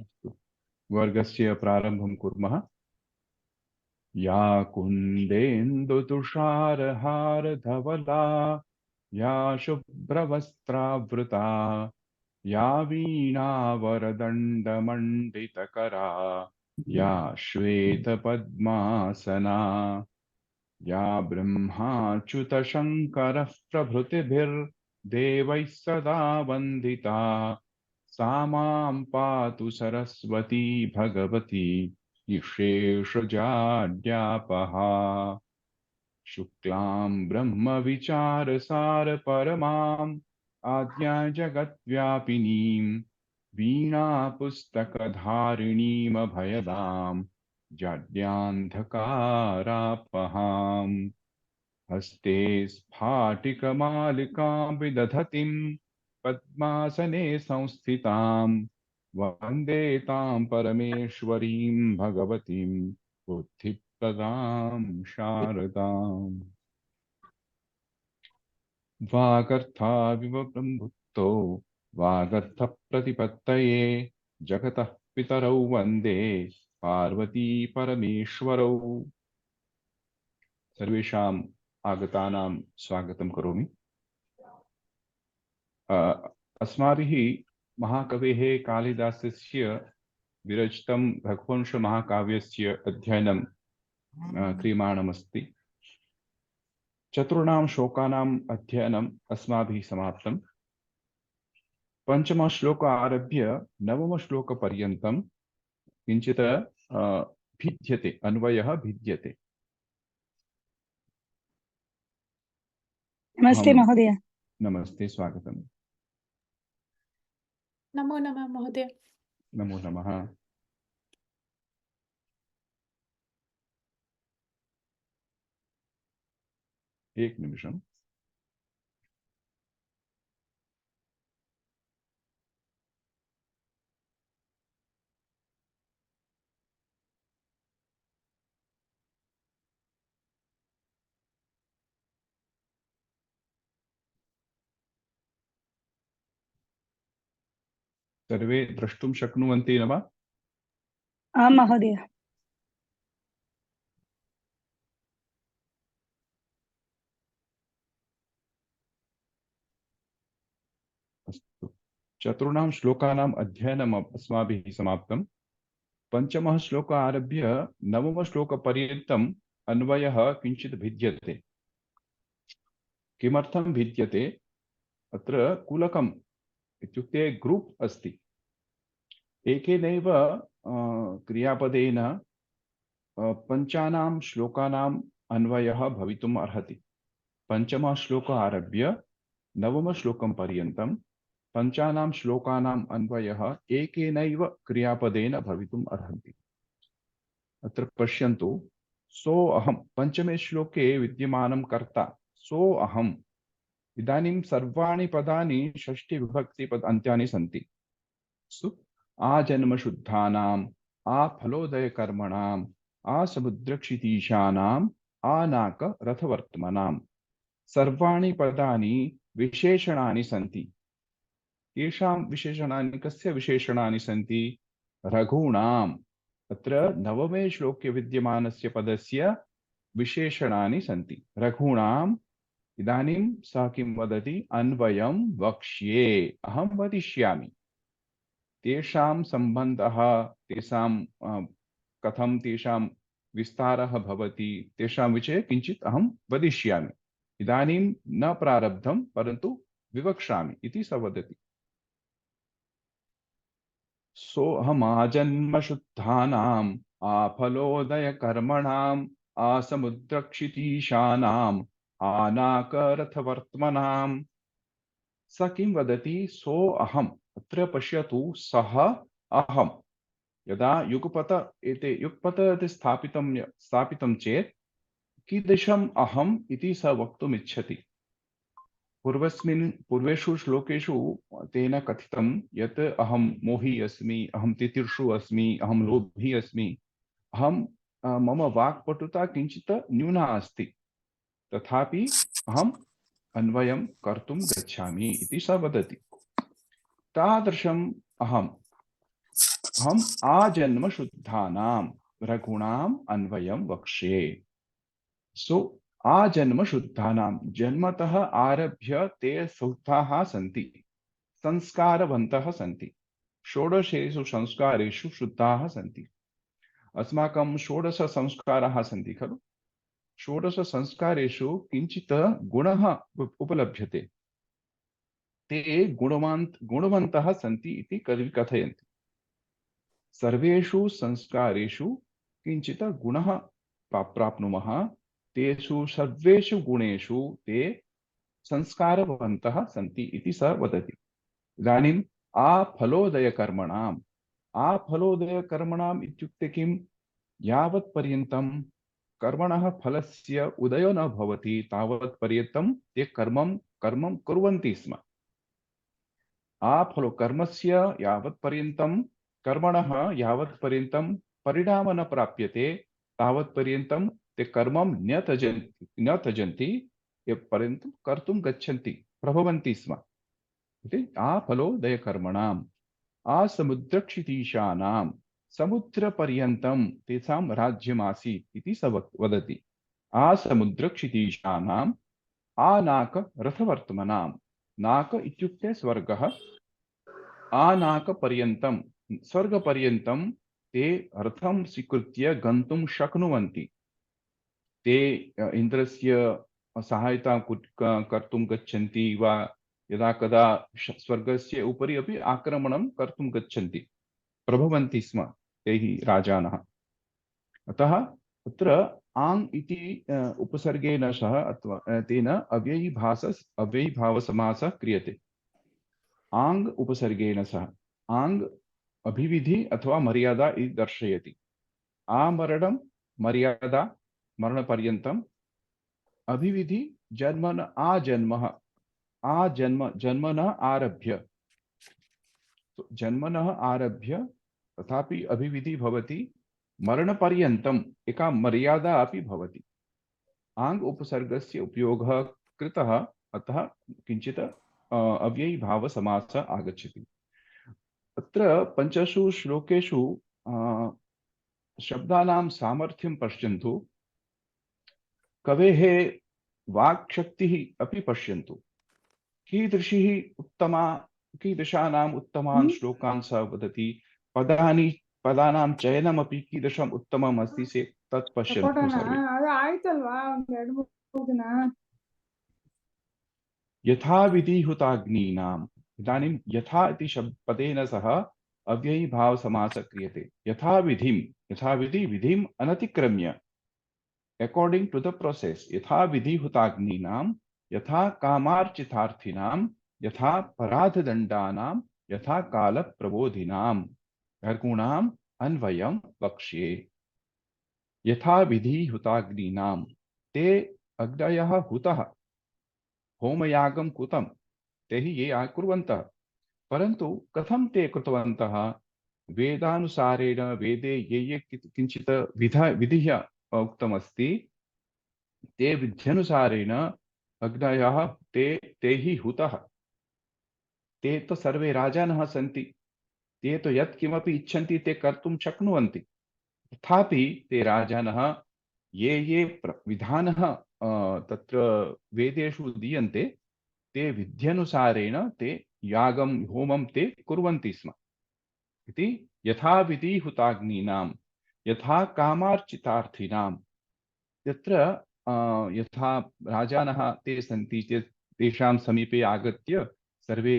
अस्तु, वर्गस्य प्रारम्भं कुर्मः। या कुन्देन्दुतुषारहारधवला या शुभ्रवस्त्रावृता या वीणावरदण्डमण्डितकरा या श्वेतपद्मासना या ब्रह्माच्युतशङ्करः प्रभृतिभिर्देवैः सदा वन्दिता सा मां पातु सरस्वती भगवती निःशेषजाड्यापहा। शुक्लां ब्रह्मविचारसारपरमां आद्या जगद्व्यापिनीं वीणापुस्तकधारिणीमभयदां जाड्यान्धकारापहाम्। हस्ते स्फाटिकमालिकां विदधतीं पद्मासने संस्थितां वन्दे तां परमेश्वरीं भगवतीं बुद्धिप्रदां शारदाम्। वागर्थाविव ब्रह्मभूतो वागर्थप्रतिपत्तये जगतः पितरौ वन्दे पार्वती परमेश्वरौ। सर्वेषाम् आगतानां स्वागतं करोमि। अस्माभिः महाकवेः कालिदासस्य विरचितं रघुवंशमहाकाव्यस्य अध्ययनं क्रियमाणमस्ति। चतुर्णां श्लोकानाम् अध्ययनम् अस्माभिः समाप्तम्। पञ्चमश्लोक आरभ्य नवमश्लोकपर्यन्तं किञ्चित् भिद्यते, अन्वयः भिद्यते। नमस्ते महोदय। नमस्ते, स्वागतम्। नमो नमः महोदय। नमो नमः। एक निमिषम्। सर्वे द्रष्टुं शक्नुवन्ति न वा? आं महोदय। अस्तु, चतुर्णां श्लोकानाम् अध्ययनम् अस्माभिः समाप्तम्। पञ्चमः श्लोक आरभ्य नवमश्लोकपर्यन्तम् अन्वयः किञ्चित् भिद्यते। किमर्थं भिद्यते? अत्र कुलकम् इत्युक्ते ग्रुप् अस्ति। एकेनैव क्रियापदेन पञ्चानां श्लोकानाम् अन्वयः भवितुम् अर्हति। पञ्चमः श्लोक आरभ्य नवमश्लोकं पर्यन्तं पञ्चानां श्लोकानाम् अन्वयः एकेनैव क्रियापदेन भवितुम् अर्हन्ति। अत्र पश्यन्तु, सोऽहं पञ्चमे श्लोके विद्यमानं कर्ता सोऽहम्। इदानीं सर्वाणि पदानि षष्ठीविभक्तिपद अन्त्यानि सन्ति। आजन्मशुद्धानाम्, आफलोदयकर्मणाम्, आसमुद्रक्षितीशानाम्, आनाक रथवर्त्मनाम्। सर्वाणि पदानि विशेषणानि सन्ति। येषां विशेषणानि, कस्य विशेषणानि सन्ति? रघूणाम्। अत्र नवमे श्लोके विद्यमानस्य पदस्य विशेषणानि सन्ति रघूणाम्। इदानीं सः किं वदति? अन्वयं वक्ष्ये, अहं वदिष्यामि। तेषां सम्बन्धः, तेषां कथं तेषां विस्तारः भवति, तेषां विषये किञ्चित् अहं वदिष्यामि। इदानीं न प्रारब्धं, परन्तु विवक्ष्यामि इति सः वदति। सोऽहमाजन्मशुद्धानाम्, आफलोदयकर्मणाम्, आसमुद्रक्षितीशानाम्, आनाकरथवर्त्मनाम्। स किं वदति? सोऽहम्। अत्र पश्यतु, सः अहम्। यदा युगपत इति स्थापितं चेत् कीदृशम् अहम् इति सः वक्तुम् इच्छति। पूर्वेषु श्लोकेषु तेन कथितं यत् अहं मोही अस्मि, अहं तितिर्षु अस्मि, अहं लोभी अस्मि, मम वाक्पटुता किञ्चित् न्यूना अस्ति, तथापि अहम् अन्वयं कर्तुं गच्छामि इति सः वदति। तादृशम् अहम् हम आजन्म शुद्धानाम रघुणाम अन्वयम वक्ष्ये। सो आजन्म शुद्धानाम, जन्मतः आरभ्य ते शुद्धाः सन्ति, संस्कारवन्तः सन्ति, षोडशेषु संस्कारेषु शुद्धाः सन्ति। अस्माकं षोडश संस्काराः सन्ति खलु। षोडश संस्कारेषु किञ्चित् गुणः उपलभ्यते। ते गुणवन्तः सन्ति इति कवि कथयन्ति। सर्वेषु संस्कारेषु किञ्चित् गुणः प्राप्नुमः, तेषु सर्वेषु गुणेषु ते संस्कारवन्तः सन्ति इति स वदति। इदानीम् आफलोदयकर्मणाम् इत्युक्ते किं? यावत् पर्यन्तं कर्मणः फलस्य उदयो न भवति तावत् पर्यन्तं ते कर्मं कुर्वन्ति स्म। आफलो कर्मस्य यावत् पर्यन्तं, कर्मणः यावत् पर्यन्तं परिणामः न प्राप्यते तावत् पर्यन्तं ते कर्मं न त्यजन्ति, पर्यन्तं कर्तुं गच्छन्ति, प्रभवन्ति स्म इति। आफलोदयकर्मणाम् आसमुद्रक्षितीशानां, समुद्रपर्यन्तं तेषां राज्यमासीत् इति स वदति। आसमुद्रक्षितीशानाम् आनाकरथवर्त्मनां, नाक इत्युक्ते स्वर्गः, आनाकपर्यन्तं स्वर्गपर्यन्तं ते रथं स्वीकृत्य गन्तुं शक्नुवन्ति। ते इन्द्रस्य सहायतां कर्तुं गच्छन्ति वा यदा कदा स्वर्गस्य उपरि अपि आक्रमणं कर्तुं गच्छन्ति, प्रभवन्ति स्म तैः राजानः। अतः तत्र आङ् इति उपसर्गेण सह अथवा तेन अव्ययीभावसमासः क्रियते। आङ् उपसर्गेण सह, आङ् अभिविधि अथवा मर्यादा इति दर्शयति। आमरणं मर्यादा, मरणपर्यन्तम्, अभिविधि जन्मन आजन्मः, जन्मनः आरभ्य, तो जन्मनः आरभ्य तथापि अभिविधि भवति, मरणपर्यन्तम् एका मर्यादा अपि भवति। आङ् उपसर्गस्य उपयोगः कृतः, अतः किञ्चित् अव्ययीभावसमासः आगच्छति। अत्र पञ्चसु श्लोकेषु शब्दानां सामर्थ्यं पश्यन्तु, कवेः वाक्शक्तिः अपि पश्यन्तु। कीदृशानाम् उत्तमान् श्लोकान् सः वदति, पदानां चयनमपि कीदृशम् उत्तमम् अस्ति तत् पश्यन्तु सर्वे। यथाविधिहुताग्नीनाम्, इदानीं यथा इति पदेन सह अव्ययीभावसमासः क्रियते। यथाविधि विधिम् अनतिक्रम्य, according to the process, यथा विधिहुताग्नीनां, यथा कामार्चितार्थिनां, यथा पराधदण्डानां, यथा कालप्रबोधिनां रघूणाम् अन्वयं वक्ष्ये। यथा विधिहुताग्नीनां, ते अग्नयः हुतः, होमयागं कृतं, ते हि ये कुर्वन्तः, परन्तु कथं ते कृतवन्तः? वेदानुसारेण, वेदे ये किञ्चित् विधिः उक्तमस्ति, ते विध्यनुसारेण अग्नयः ते हि हुतः। ते तो सर्वे राजानः सन्ति, ते तो यत् किमपि इच्छन्ति ते कर्तुं शक्नुवन्ति। तथापि ते राजानः ये विधानः तत्र वेदेषु दीयन्ते, ते विध्यनुसारेण ते यागं होमं ते कुर्वन्ति स्म इति। यथा विधिहुताग्नीनां, यथा कामार्चितार्थिनां, यत्र यथा राजानः ते सन्ति चेत् तेषां समीपे आगत्य सर्वे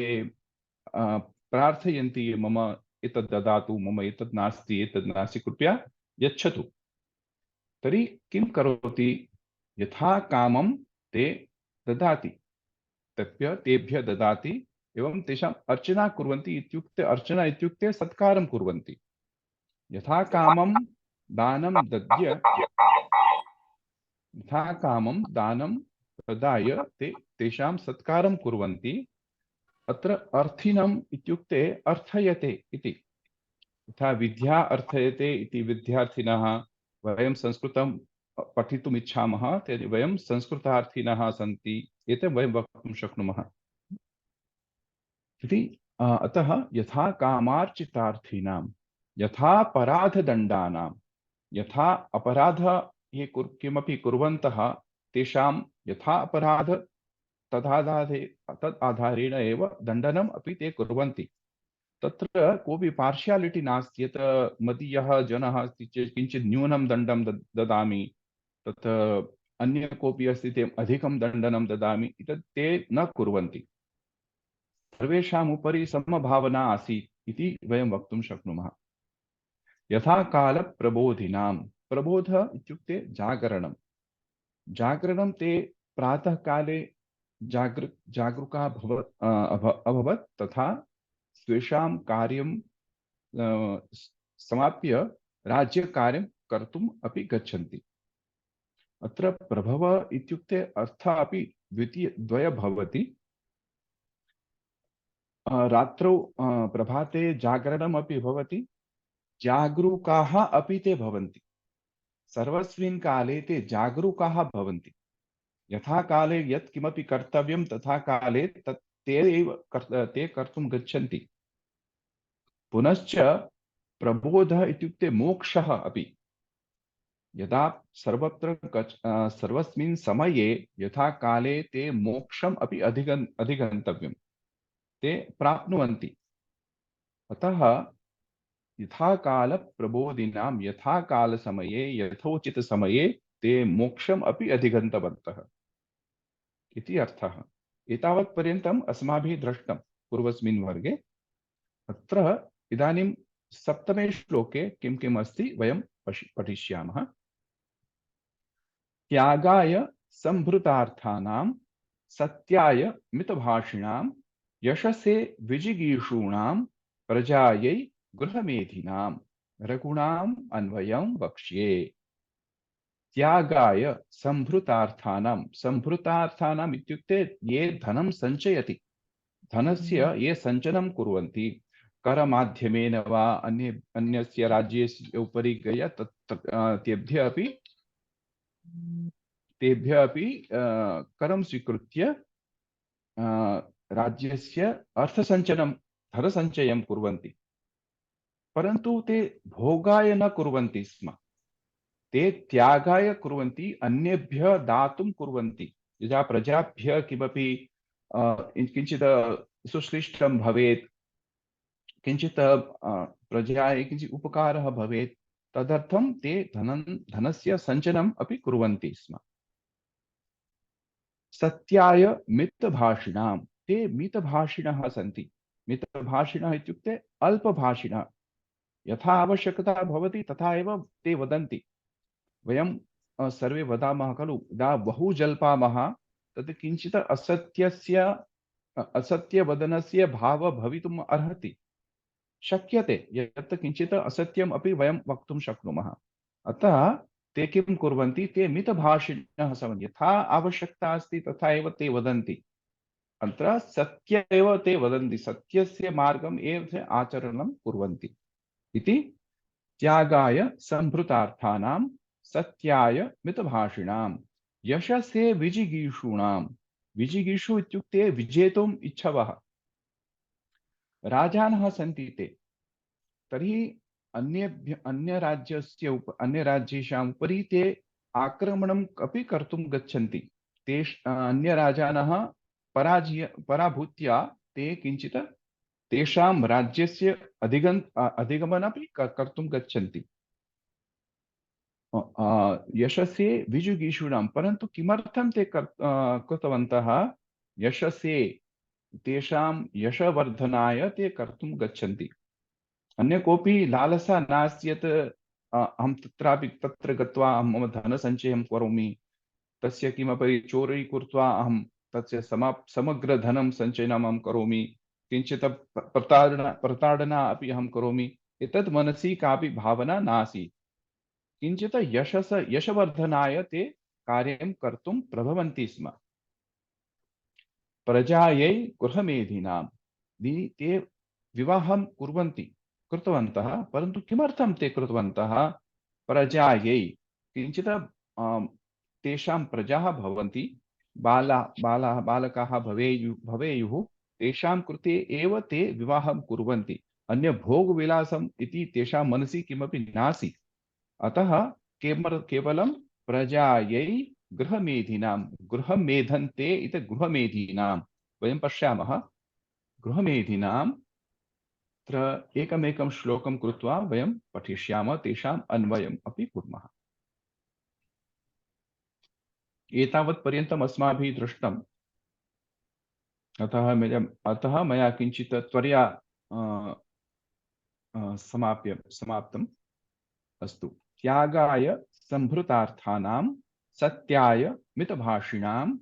प्रार्थयन्ति, मम एतद् ददातु, मम एतद् नास्ति, कृपया यच्छतु। तर्हि किं करोति? यथा कामं ते ददाति, तेभ्यः ददाति, एवं तेषाम् अर्चना कुर्वन्ति। इत्युक्ते अर्चना इत्युक्ते सत्कारं कुर्वन्ति। यथा कामं दानं दद्य, यथा कामं दानं प्रदाय ते तेषां सत्कारं कुर्वन्ति। अत्र अर्थिनम् इत्युक्ते अर्थयते इति। यथा विद्या अर्थयते इति विद्यार्थिनः, वयं संस्कृतं पठितुम् इच्छामः, तर्हि वयं संस्कृतार्थिनः सन्ति एतत् वयं वक्तुं शक्नुमः इति। अतः यथा कामार्चितार्थिनां, यथापराधदण्डानां, यथा अपराध ये किमपि कुर्वन्तः तेषां यथा अपराध तदाधारे तद् आधारेण एव दण्डनम् अपि ते कुर्वन्ति। तत्र कोऽपि पार्शियालिटि नास्ति यत् मदीयः जनः अस्ति चेत् किञ्चित् न्यूनं दण्डं ददामि, तत् अन्य कोऽपि अस्ति ते अधिकं दण्डनं ददामि, एतत् ते न कुर्वन्ति। सर्वेषाम् उपरि समभावना आसीत् इति वयं वक्तुं शक्नुमः। यथा कालप्रबोधिनां, प्रबोध इत्युक्ते जागरणं। जागरणं ते प्रातःकाले जागरूकाः अभवत्, तथा स्वेषां कार्यं समाप्य राज्यकार्यं कर्तुम् अपि गच्छन्ति। अत्र प्रभव इत्युक्ते अर्थः अपि द्वय भवति। रात्रौ प्रभाते जागरणम् अपि भवति, जागरूकाः अपि ते भवन्ति। सर्वस्मिन् काले ते जागरूकाः भवन्ति। यथा काले यत् किमपि कर्तव्यं तथा काले तत् ते कर्तुं गच्छन्ति। पुनश्च प्रबोधः इत्युक्ते मोक्षः अपि। यदा सर्वस्मिन् समये यथा काले ते मोक्षम् अपि अधिगन्तव्यं ते प्राप्नुवन्ति। अतः यथा काल प्रबोधिनां, यथा काल समये यथोचित समये ते मोक्षम् अपि अधिगन्तवन्तः इति अर्थः। एतावत् पर्यन्तम् अस्माभिः दृष्टं पूर्वस्मिन् वर्गे। अत्र इदानीं सप्तमे श्लोके किं किम् अस्ति वयं पठिष्यामः। त्यागाय संभृतार्थानां, सत्याय मितभाषिणां, यशसे विजिगीषूणां, प्रजायै गृहमेधिनां, रघुणाम् अन्वयं वक्ष्ये। त्यागाय संभृतार्थानां, संभृतार्थानाम् इत्युक्ते ये धनं सञ्चयति, धनस्य ये सञ्चयनं कुर्वन्ति, करमाध्यमेन वा अन्यस्य राज्यस्य उपरि गय तेभ्यः अपि करं स्वीकृत्य राज्यस्य अर्थसञ्चयनं, धनसञ्चयं कुर्वन्ति। परन्तु ते भोगाय न कुर्वन्ति स्म, ते त्यागाय कुर्वन्ति, अन्येभ्यः दातुं कुर्वन्ति। यदा प्रजाभ्यः किमपि किञ्चित् सुश्लिष्टं भवेत्, किञ्चित् प्रजायै किञ्चित् उपकारः भवेत्, तदर्थं ते धनस्य सञ्चयनम् अपि कुर्वन्ति स्म। सत्याय मितभाषिणां, ते मितभाषिणः सन्ति। मितभाषिणः इत्युक्ते अल्पभाषिणः। यथा आवश्यकता भवति तथा एव ते वदन्ति। वयं सर्वे वदामः खलु, यदा बहु जल्पामः तत् किञ्चित् असत्यवदनस्य भावः भवितुम् अर्हति, शक्यते यत् किञ्चित् असत्यम् अपि वयं वक्तुं शक्नुमः। अतः ते किं कुर्वन्ति, ते मितभाषिणः सन्ति। यथा आवश्यकता अस्ति तथा एव ते वदन्ति। अत्र सत्य एव ते वदन्ति, सत्यस्य मार्गम् एव ते आचरणं कुर्वन्ति इति। त्यागाय संभृतार्थानां, सत्याय मितभाषिणां, यशसे विजिगीषूणां। विजिगीषु इत्युक्ते विजेतुम् इच्छवः राजानः सन्ति ते। तर्हि अन्यराज्येषाम् उपरि ते आक्रमणम् अपि कर्तुं गच्छन्ति। ते अन्यराजानः पराभूत्य ते किञ्चित् तेषां राज्यस्य अधिगमनमपि कर्तुं गच्छन्ति। यशसे विजुगीषूणां, परन्तु किमर्थं ते कृतवन्तः? यशसे, तेषां यशवर्धनाय ते कर्तुं गच्छन्ति। अन्य कोऽपि लालसा नास्ति यत् अहं तत्र गत्वा अहं मम धनसञ्चयं करोमि, तस्य किमपि चोरी कृत्वा अहं तस्य समग्र धनं सञ्चयनम् अहं करोमि, किञ्चित् प्रताडना अपि अहं करोमि, एतत् मनसि कापि भावना नासीत्। किञ्चित् यशवर्धनाय ते कार्यं कर्तुं प्रभवन्ति स्म। प्रजायै गृहमेधिनां, ते विवाहं कृतवन्तः, परन्तु किमर्थं ते कृतवन्तः? प्रजायै, किञ्चित् तेषां प्रजाः भवन्ति, बालकाः भवेयुः, तेषां कृते एव ते विवाहं कुर्वन्ति। अन्य भोग विलासम इति तेषां मनसि किमपि नासीत्। अतः केवलं प्रजायै गृहमेधिनां, गृहं मेधन्ते इति गृहमेधीनां वयं पश्यामः। गृहमेधिनां त्र एकमेकं श्लोकं कृत्वा वयं पठिष्यामः, तेषाम् अन्वयम् अपि कुर्मः। एतावत् पर्यन्तम् अस्माभिः दृष्टम्। अतः मया किञ्चित् त्वरया समाप्तम्। अस्तु। त्यागाय संभृतार्थानां, सत्याय मितभाषिणां,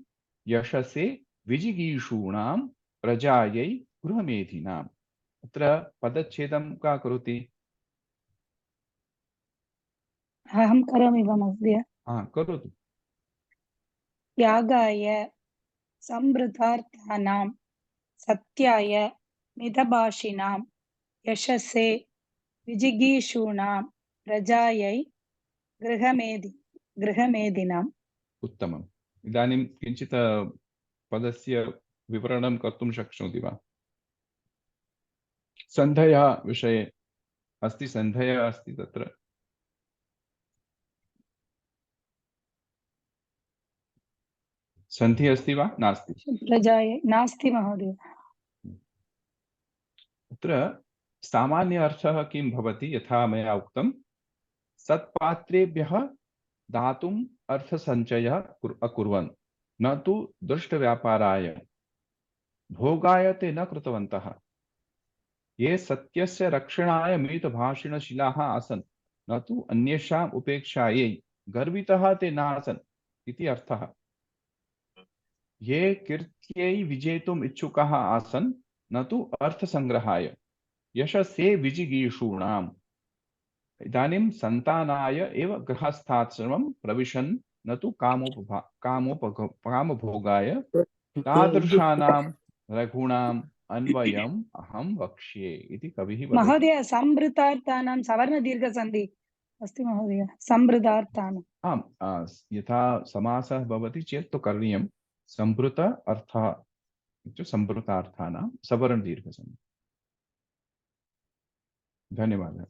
यशसे विजिगीषूणां, प्रजायै गृहमेधिनाम्। अत्र पदच्छेदं का करोति? अहं करोमि वा महोदय? करोतु। त्यागाय संवृतार्थानां, सत्याय मितभाषिणां, यशसे विजिगीषूणां, प्रजायै गृहमेधिनाम्। उत्तमम्। इदानीं किञ्चित् पदस्य विवरणं कर्तुं शक्नोति वा? सन्धयः विषये अस्ति, सन्धयः अस्ति तत्र। सन्धि अस्ति वा नास्ति? प्रजायै नास्ति महोदय। अत्र सामान्य अर्थः किं भवति? यथा मया उक्तं, सत्पात्रेभ्यः दातुम् अर्थसञ्चयः अकुर्वन्, न तु दुष्टव्यापाराय। भोगाय ते न कृतवन्तः। ये सत्यस्य रक्षणाय मितभाषिणशीलाः आसन्, न तु अन्येषाम् उपेक्षायै गर्वितः ते नासन् इति अर्थः। ये कीर्त्यै विजेतुम् इच्छुकाः आसन्, न तु अर्थसङ्ग्रहाय। यशसे विजिगीषूणाम्। इदानीं सन्तानाय एव गृहस्थाश्रमं प्रविशन्, न तु कामभोगाय। तादृशानां रघूणाम् अन्वयम् अहं वक्ष्ये इति कविः वदति। महोदय, संवृतार्थानां सवर्णदीर्घसन्धि अस्ति महोदय। संवृतार्थानाम्। आम्, यथा समासः भवति चेत् तु करणीयं। संवृत अर्थः इत्युक्ते संवृतार्थानां सवर्णदीर्घसन्धि। धन्यवादः।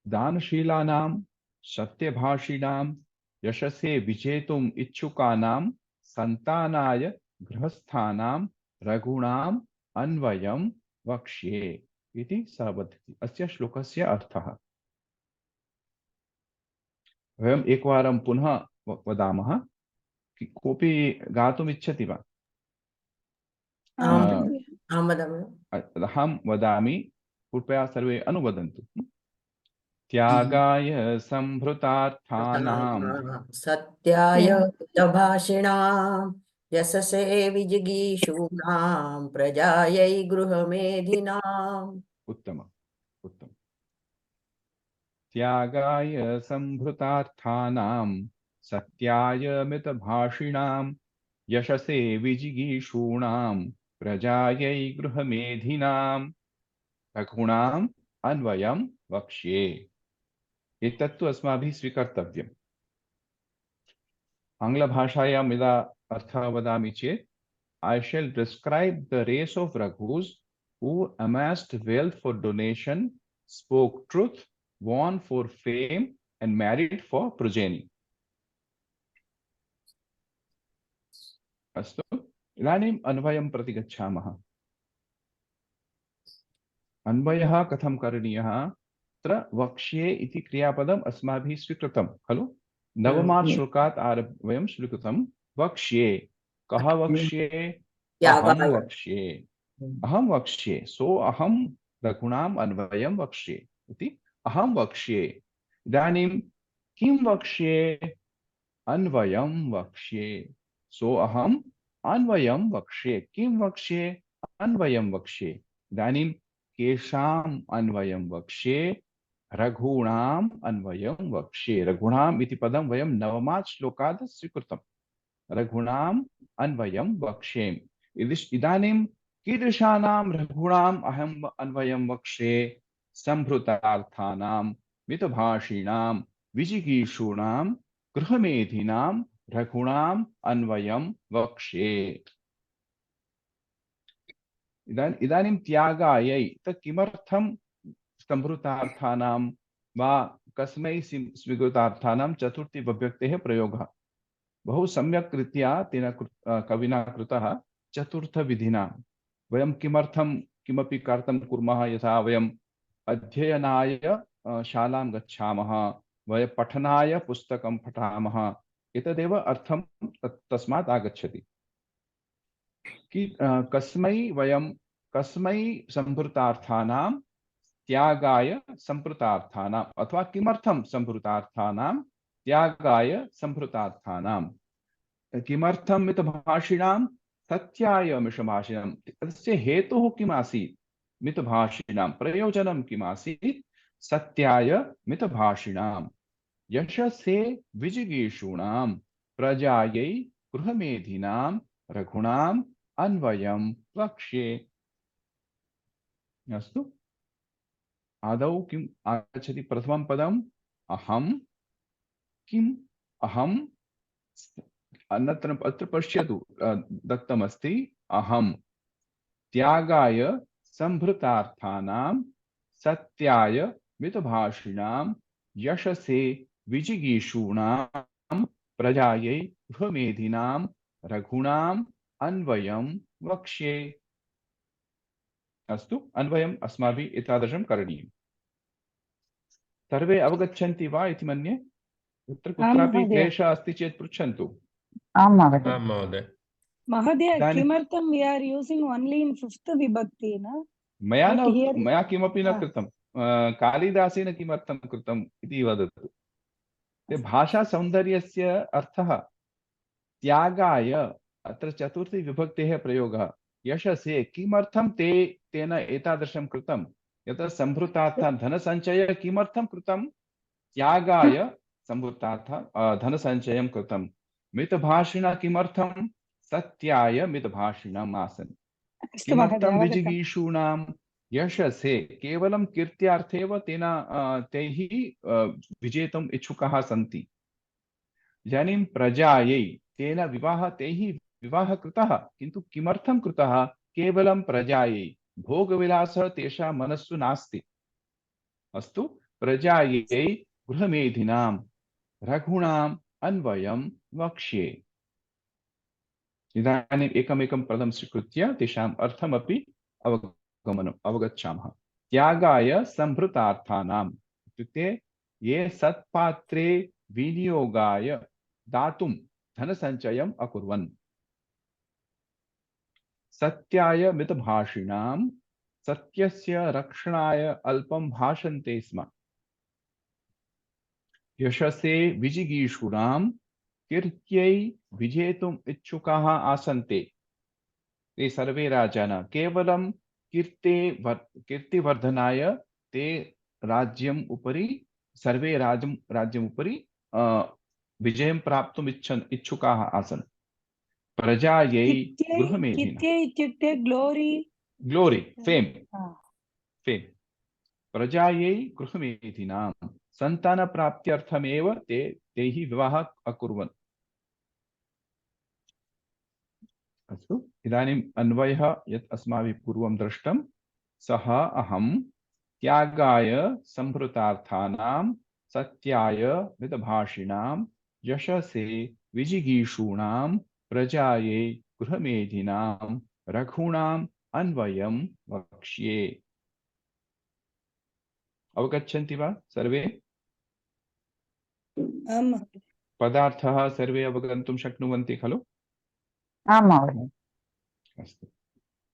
दानशीलानां, सत्यभाषिणां, यशसे विजेतुम् इच्छुकानां, सन्तानाय गृहस्थानां रघूणाम् अन्वयं वक्ष्ये इति सः वदति। अस्य श्लोकस्य अर्थः वयम् एकवारं पुनः वदामः। कोऽपि गातुम् इच्छति वा? अहं वदामि, कृपया सर्वे अनुवदन्तु। त्यागाय संभृतार्थानां, सत्याय मितभाषिणां, यशसे विजिगीषूणां, प्रजायै गृहमेधिनाम्। उत्तमम्, उत्तमम्। त्यागाय संभृतार्थानां, सत्याय मितभाषिणां, यशसे विजिगीषूणां, प्रजायै गृहमेधिनां, रघूणाम् अन्वयं वक्ष्ये। एतत्तु अस्माभिः स्वीकर्तव्यम्। आङ्ग्लभाषायां यदा अर्थः वदामि चेत्, I shall describe the race of Raghus who amassed wealth for donation, spoke truth, won for fame, and married for progeny. अस्तु, इदानीम् अन्वयं प्रति गच्छामः। अन्वयः कथं करणीयः? अत्र वक्ष्ये इति क्रियापदम् अस्माभिः स्वीकृतं खलु? नवमात् श्लोकात् आरभ्य वयं स्वीकृतं वक्ष्ये। कः वक्ष्ये? अहं वक्ष्ये। अहं वक्ष्ये। सो अहं रघूणाम् अन्वयं वक्ष्ये इति अहं वक्ष्ये। इदानीं किं वक्ष्ये? अन्वयं वक्ष्ये। सो अहम् अन्वयं वक्ष्ये। किं वक्ष्ये? अन्वयं वक्ष्ये। इदानीं केषाम् अन्वयं वक्ष्ये? रघूणाम् अन्वयं वक्ष्ये। रघूणाम् इति पदं वयं नवमात् श्लोकात् स्वीकृतं। रघूणाम् अन्वयं वक्ष्ये। इदानीं कीदृशानां रघूणाम् अहम् अन्वयं वक्ष्ये? संभृतार्थानां, मितभाषिणां, विजिगीषूणां, गृहमेधिनां रघूणाम् अन्वयं वक्ष्ये। इदानीं त्यागायै किमर्थं संभृतार्थानां वा कस्मै स्वीकृतार्थानां चतुर्थी विभक्तेः प्रयोगः बहु सम्यक् रीत्या तेन कविना कृतः। चतुर्थविधिना वयं किमर्थं किमपि कर्तुं कुर्मः, यथा वयम् अध्ययनाय शालां गच्छामः, वयं पठनाय पुस्तकं पठामः, एतदेव अर्थं तस्मात् आगच्छति। कस्मै संभृतार्थानां त्यागाय संभृतार्थानाम्, अथवा किमर्थं संभृतार्थानां त्यागाय संभृतार्थानां, किमर्थं मितभाषिणां सत्याय मितभाषिणां, तस्य हेतुः किम् आसीत्, मितभाषिणां प्रयोजनं किम् आसीत्, सत्याय मितभाषिणां यशसे विजिगीषूणां प्रजायै गृहमेधिनां रघूणाम् अन्वयं वक्ष्ये। अस्तु, आदौ किम् आगच्छति? प्रथमं पदम् अहं, किम् अहं, अत्र पश्यतु दत्तमस्ति अहं त्यागाय संभृतार्थानां सत्याय मितभाषिणां यशसे विजिगीषूणां प्रजायै गृहमेधिनां रघूणाम् अन्वयं वक्ष्ये। अस्तु, अन्वयम् अस्माभिः एतादृशं करणीयम्। सर्वे अवगच्छन्ति वा इति मन्ये? कुत्र कुत्रापि क्लेशः अस्ति चेत् पृच्छन्तु। आं महोदय। महोदय, किमर्थं we are using only in fifth vibhakti, न? मया किमपि न कृतं, कालिदासेन किमर्थं कृतम् इति वदतु। भाषासौन्दर्यस्य अर्थः त्यागाय, अत्र चतुर्थी विभक्तेः प्रयोगः। यशसे, किमर्थं तेन एतादृशं कृतं? यतः संभृतार्थः धनसञ्चय किमर्थं कृतं? त्यागाय संभृतार्थ धनसञ्चयं कृतं। मितभाषिणा किमर्थं? सत्याय मितभाषिणम् आसन्। किमर्थं विजिगीषूणां? यशसे, केवलं कीर्त्यार्थेव तैः विजेतुम् इच्छुकाः सन्ति। इदानीं प्रजायै तैः विवाहः कृतः, किन्तु किमर्थं कृतः? केवलं प्रजायै, भोगविलासः तेषां मनस्सु नास्ति। अस्तु, प्रजायै गृहमेधिनां रघूणाम् अन्वयं वक्ष्ये। इदानीम् एकमेकं पदं स्वीकृत्य तेषाम् अर्थमपि अवगच्छामः। त्यागाय संभृतार्थानाम् इत्युक्ते ये सत्पात्रे विनियोगाय दातुं धनसञ्चयम् अकुर्वन्। सत्याय मितभाषिणां, सत्यस्य रक्षणाय अल्पं भाषन्ते स्म। यशसे विजिगीषूणां, कीर्त्यै विजेतुम् इच्छुकाः आसन्ते। ते सर्वे राजानः केवलं कीर्तिवर्धनाय ते राज्यम् उपरि, सर्वे राज्यम् उपरि विजयं प्राप्तुम् इच्छुकाः आसन्। प्रजायै गृहमेधिनां, इत्युक्ते ग्लोरी, फेम्। प्रजायै गृहमेधिनां सन्तानप्राप्त्यर्थमेव तैः विवाहः अकुर्वन्। अस्तु, इदानीम् अन्वयः यत् अस्माभिः पूर्वं दृष्टं, सः अहं त्यागाय संभृतार्थानां सत्याय मितभाषिणां यशसे विजिगीषूणां प्रजायै गृहमेधिनां रघूणाम् अन्वयं वक्ष्ये। अवगच्छन्ति वा सर्वे? पदार्थः सर्वे अवगन्तुं शक्नुवन्ति खलु? आं महोदय। अस्तु,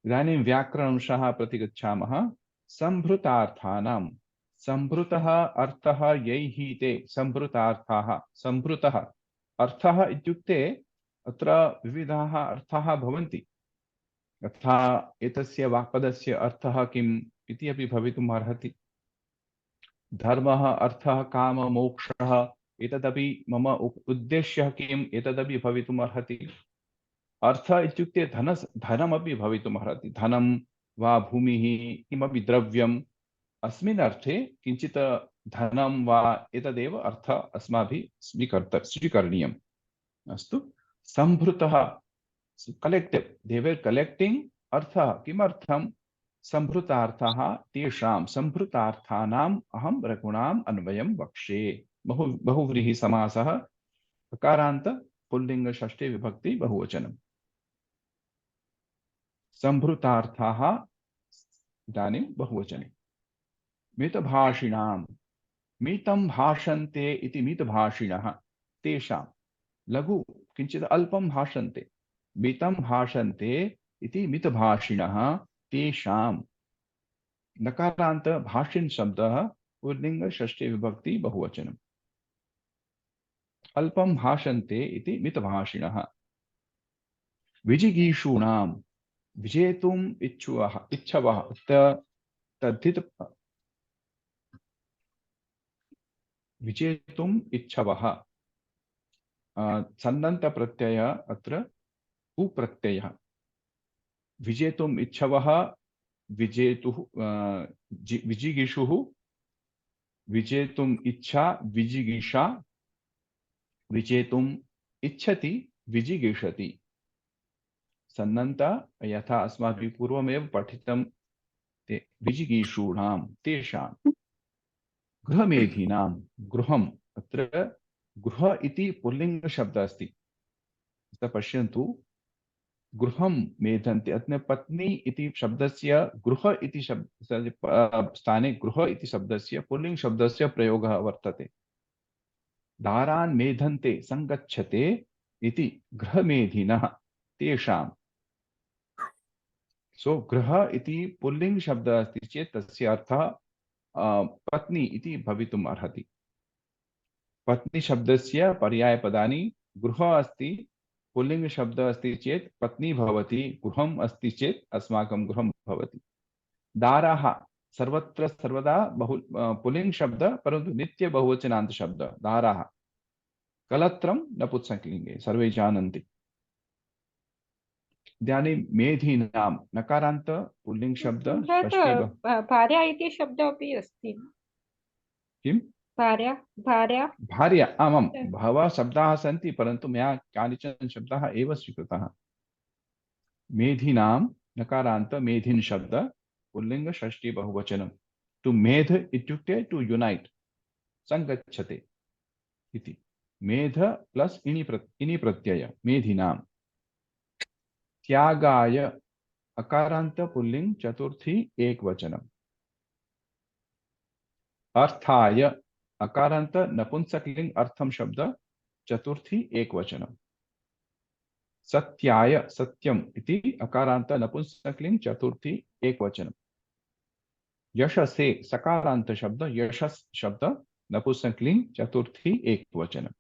इदानीं व्याकरणंशः प्रति गच्छामः। संभृतार्थानां, संभृतः अर्थः यैः ते संभृतार्थाः। संभृतः अर्थः इत्युक्ते अत्र विविधाः अर्थाः भवन्ति। यथा एतस्य वाक्पदस्य अर्थः किम् इति अपि भवितुम् अर्हति। धर्मः, अर्थः, काम, मोक्षः, एतदपि मम उद्देश्यः किम् एतदपि भवितुम् अर्हति। अर्थ इत्युक्ते धनमपि भवितुम् अर्हति। धनं वा भूमिः, किमपि द्रव्यम्, अस्मिन् अर्थे किञ्चित् धनं वा एतदेव अर्थ अस्माभिः स्वीकरणीयम्। अस्तु, संभृतः कलेक्टिव्, दे वेर् कलेक्टिङ्ग् अर्थः किमर्थं संभृतार्थः तेषां संभृतार्थानाम् अहं रघुणाम् अन्वयं वक्ष्ये। बहुव्रीहि समासः अकारान्त पुल्लिंग षष्ठी विभक्ति बहुवचनम्। संभृतार्थः इदानीं बहुवचने। मितभाषिणां मितं भाषन्ते इति मितभाषिणः तेषां लघु किंचित अल्पं भाषन्ते मितं भाषन्ते इति मितभाषिणः तेषां नकारान्त भाषिन् शब्दः पुल्लिंग षष्ठी विभक्ति बहुवचनम्। अल्पं भाषन्ते इति मितभाषिणः। विजिगीषूणां विजेतुम् इच्छवः तद्धित विजेतुम् इच्छवः सन्नन्त प्रत्यय अत्र उप्रत्ययः। विजेतुम् इच्छवः विजेतुः विजिगीषुः विजेतुम् इच्छा विजिगीषा विजेतुम् इच्छति विजिगीषति। सन्नन्त यथा अस्माभिः पूर्वमेव पठितं विजिगीषूणां तेषां। गृहमेधीनां गृहम् अत्र गृह इति पुल्लिंग शब्दः अस्ति। पश्यन्तु गृहं मेधन्ते अत्र पत्नी इति शब्दस्य गृह इति स्थाने गृह इति शब्दस्य पुल्लिंग शब्दस्य प्रयोगः वर्तते। दारान् मेधन्ते संगच्छते इति गृहमेधिनः तेषां। सो गृह इति पुल्लिंग शब्दः अस्ति चेत् तस्य अर्थः पत्नी इति भवितुम् अर्हति। पत्नी शब्दस्य पर्यायपदानि गृह अस्ति पुल्लिंग शब्दः अस्ति चेत् पत्नी भवति, गृहम् अस्ति चेत् अस्माकं गृहं भवति। दाराः सर्वत्र सर्वदा पुल्लिंग शब्द परन्तु नित्य बहुवचनान्त शब्द दाराः। कलत्रं नपुंसकलिङ्गे सर्वे जानन्ति। इदानीं मेधीनां नकारान्त पुल्लिंग शब्द भार्या इति शब्दः अपि अस्ति। किं? भार्या भार्या भार्या आमां बहवः शब्दाः सन्ति परन्तु मया कानिचन शब्दाः एव स्वीकृताः। मेधीनां नकारान्त मेधिन् शब्द पुल्लिंग षष्ठी बहुवचनं। टु मेध इत्युक्ते टु युनैट् संगच्छते इति। मेध प्लस इनि प्रत्यय मेधीनां। त्यागाय अकारान्त पुल्लिंग चतुर्थी एकवचनम्। अर्थाय अकारान्त नपुंसकलिंग अर्थम शब्द चतुर्थी एकवचनम्। सत्याय सत्यम इति अकारान्त नपुंसकलिंग चतुर्थी एकवचनम्। यशसे सकारान्त शब्द यशस् शब्द नपुंसकलिंग चतुर्थी एकवचनम्।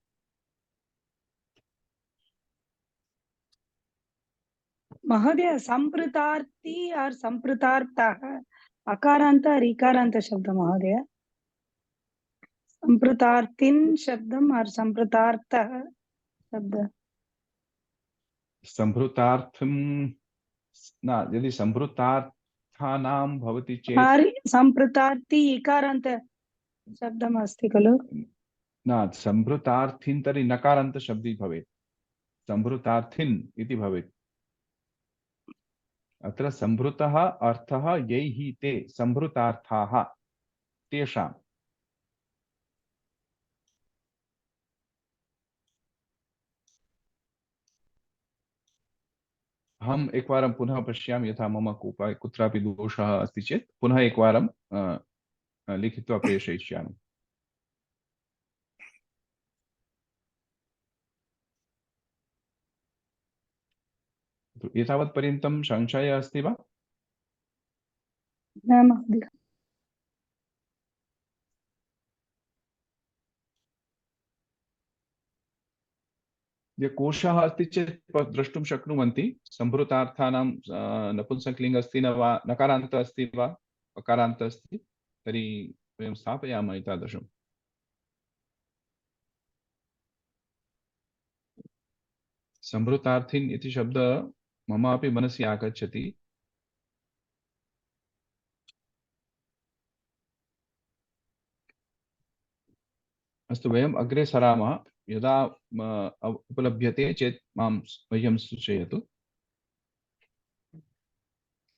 महोदय संप्रतार्थी और संप्रतार्थः अकारांत और इकारांत शब्द महोदय। संप्रतार्थिन शब्दम और संप्रतार्थः शब्द। संभृतार्थम न यदि संभृतार्थानां भवति चेत् संप्रतार्थी इकारांत शब्दम् अस्ति खलु। न संभृतार्थिन् तर्हि नकारान्त शब्दी भवेत्। संभृतार्थिन् इति भवेत्। अत्र संभृतः अर्थः यैः ते संभृतार्थाः तेषाम्। हम एकवारं पुनः पश्यामि यथा मम कुत्रापि दोषः अस्ति चेत् पुनः एकवारं लिखित्वा प्रेषयिष्यामि। एतावत्पर्यन्तं संशयः अस्ति वा? न महोदय। कोशः अस्ति चेत् द्रष्टुं शक्नुवन्ति संभृतार्थानां नपुंसकलिङ्ग अस्ति न वा नकारान्त अस्ति वा अकारान्त अस्ति तर्हि वयं स्थापयामः एतादृशम्। संभृतार्थिन् इति शब्द मम अपि मनसि आगच्छति। अस्तु वयम् अग्रे सरामः। यदा उपलभ्यते चेत् मां मह्यं सूचयतु।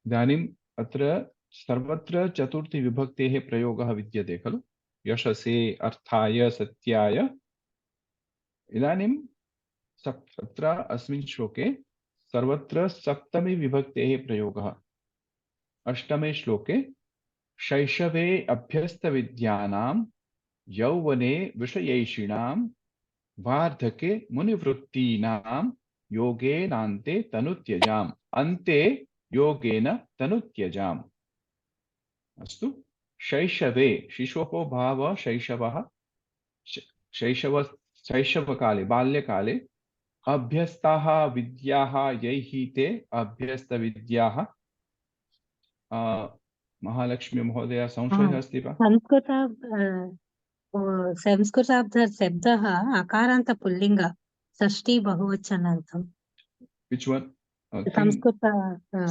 इदानीम् अत्र सर्वत्र चतुर्थी विभक्तेः प्रयोगः विद्यते खलु, यशसे, अर्थाय, सत्याय। इदानीं अत्र अस्मिन् श्लोके सर्वत्र सप्तमी विभक्तेः प्रयोगः। अष्टमे श्लोके शैशवे अभ्यस्तविद्यानां यौवने विषयैषिणां वार्धके मुनिवृत्तीनां योगेनान्ते तनुत्यजाम्। अन्ते योगेन तनुत्यजाम्। अस्तु। शैशवे, शिशोः भाव शैशवः, शैशवकाले, बाल्यकाले। अभ्यस्ताः विद्याः यैः ते अभ्यस्तविद्याः। महालक्ष्मी महोदय संशयः अस्ति वा? संस्कृताब्दशब्दः अकारान्त पुल्लिङ्ग षष्ठी बहुवचनार्थम्। Which one? संस्कृत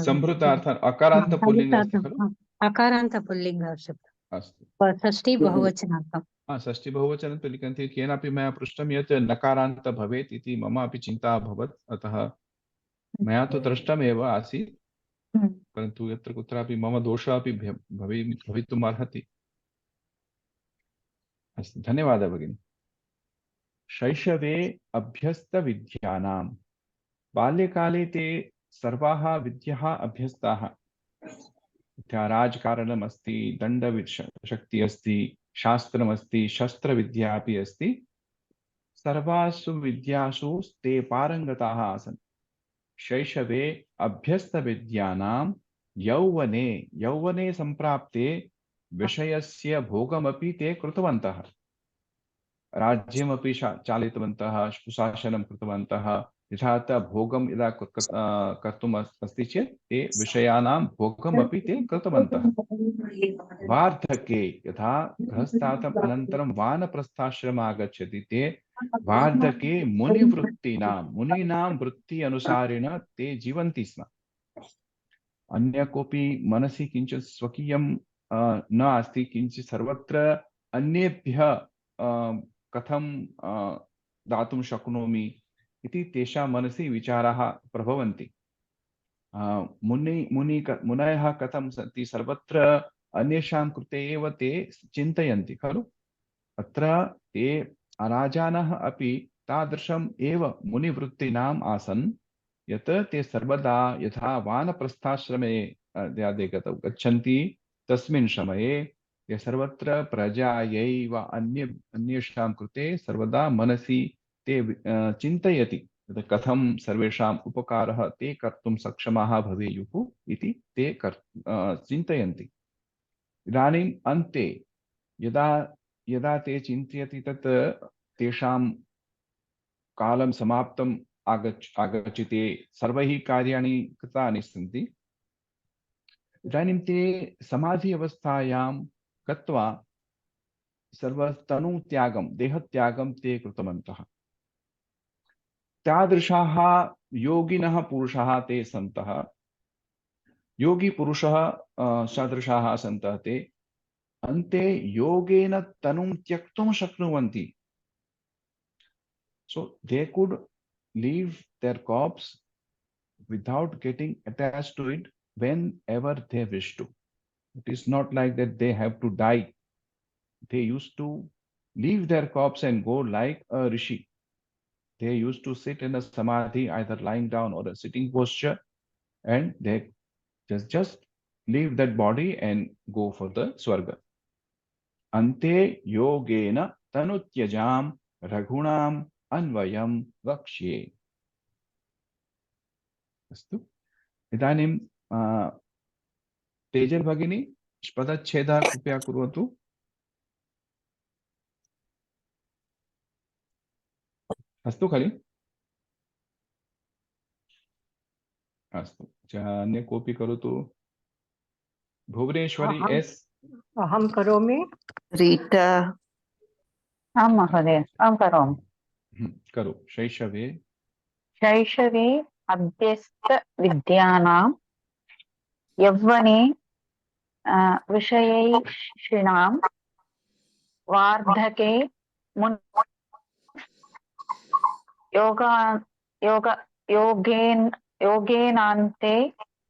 संभृतार्थ अकारान्त पुल्लिङ्ग अस्ति खलु? अकारान्त पुल्लिङ्ग शब्दः अस्तु। षष्ठी बहुवचनार्थम्। षष्ठी बहुवचनं तु लिखन्ति। केनापि मया पृष्टं यत् नकारान्त भवेत् इति मम अपि चिन्ता अभवत्। अतः मया तु दृष्टमेव आसीत्, परन्तु यत्र कुत्रापि मम दोषः अपि भवितुम् अर्हति। अस्तु, धन्यवादः भगिनी। शैशवे अभ्यस्तविद्यानां, बाल्यकाले ते सर्वाः विद्याः अभ्यस्ताः। राजकारणम् अस्ति, दण्डशक्तिः अस्ति, शास्त्रमस्ति, शस्त्रविद्या अपि अस्ति। सर्वासु विद्यासु ते पारङ्गताः आसन्। शैशवे अभ्यस्तविद्यानां यौवने, यौवने सम्प्राप्ते विषयस्य भोगमपि ते कृतवन्तः। राज्यमपि चालितवन्तः, सुशासनं कृतवन्तः। यथा भोगं यदा कर्तुम् अस्ति चेत् ते विषयाणां भोगमपि ते कृतवन्तः। वार्धके, यथा गृहस्थातम् अनन्तरं वानप्रस्थाश्रमम् आगच्छति, ते वार्धके मुनिवृत्तीनां, मुनीनां वृत्ति अनुसारेण ते जीवन्ति स्म। अन्य कोऽपि मनसि किञ्चित् स्वकीयं न अस्ति, किञ्चित् सर्वत्र अन्येभ्यः कथं दातुं शक्नोमि इति तेषां मनसि विचाराः प्रभवन्ति। मुनयः कथं सन्ति, सर्वत्र अन्येषां कृते एव ते चिन्तयन्ति खलु। अत्र ते राजानः अपि तादृशम् एव मुनिवृत्तीनाम् आसन्, यत् ते सर्वदा यथा वानप्रस्थाश्रमे गच्छन्ति, तस्मिन् समये ते सर्वत्र प्रजायै वा अन्येषां कृते सर्वदा मनसि ते चिन्तयति कथं सर्वेषाम् उपकारः ते कर्तुं सक्षमाः भवेयुः इति ते चिन्तयन्ति। इदानीम् अन्ते यदा यदा ते चिन्तयति तत् तेषां कालं समाप्तम् आगच्छति, सर्वैः कार्याणि कृतानि सन्ति। इदानीं ते समाधि अवस्थायां गत्वा सर्वतनुत्यागं, देहत्यागं ते कृतवन्तः। तादृशाः योगिनः पुरुषाः ते सन्तः। योगी पुरुषः सदृशाः सन्तः ते अन्ते योगेन तनुं त्यक्तुं शक्नुवन्ति। So they could leave their corpse without getting attached to it whenever they wish to. It is not like that they have to die. They used to leave their corpse and go like a rishi. They used to sit in a samadhi, either lying down or a sitting posture, and they just leave that body and go for the swarga. Ante yogena tanutyajam raghunam अन्वयं वक्ष्ये। अस्तु, इदानीं तेजल भगिनी पदच्छेदः कृपया कुर्वतु। अस्तु खलु? अस्तु, अन्य कोऽपि करोतु। भुवनेश्वरी एस्। अहं करोमि। रीटा। आं महोदय, अहं करोमि। करो। शैशवे अभ्यस्तविद्यानां यौवने विषयैषिणां वार्धके योगेनान्ते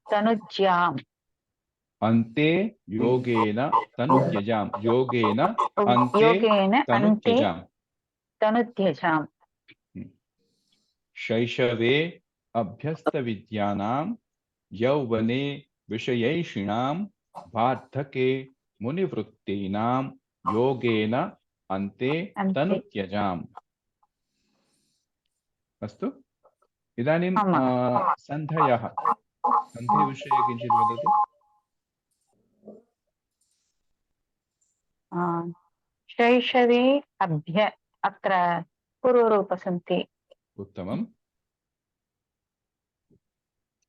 तनुज्याम्। अन्ते योगेन तनुत्यजाम, योगेन अन्ते योगेन अन्ते तनुत्यजाम। तनुत्यजाम। शैशवे अभ्यस्त विद्यानां यौवने विषयैषिणां वार्धके मुनिवृत्तीनां योगेन अन्ते अन्ते। तनुत्यजाम। अस्तु, इदानीं सन्धयः, सन्धिविषये किञ्चित् वदतु। शैशवे अत्र पूर्वरूपसन्ति। उत्तमम्।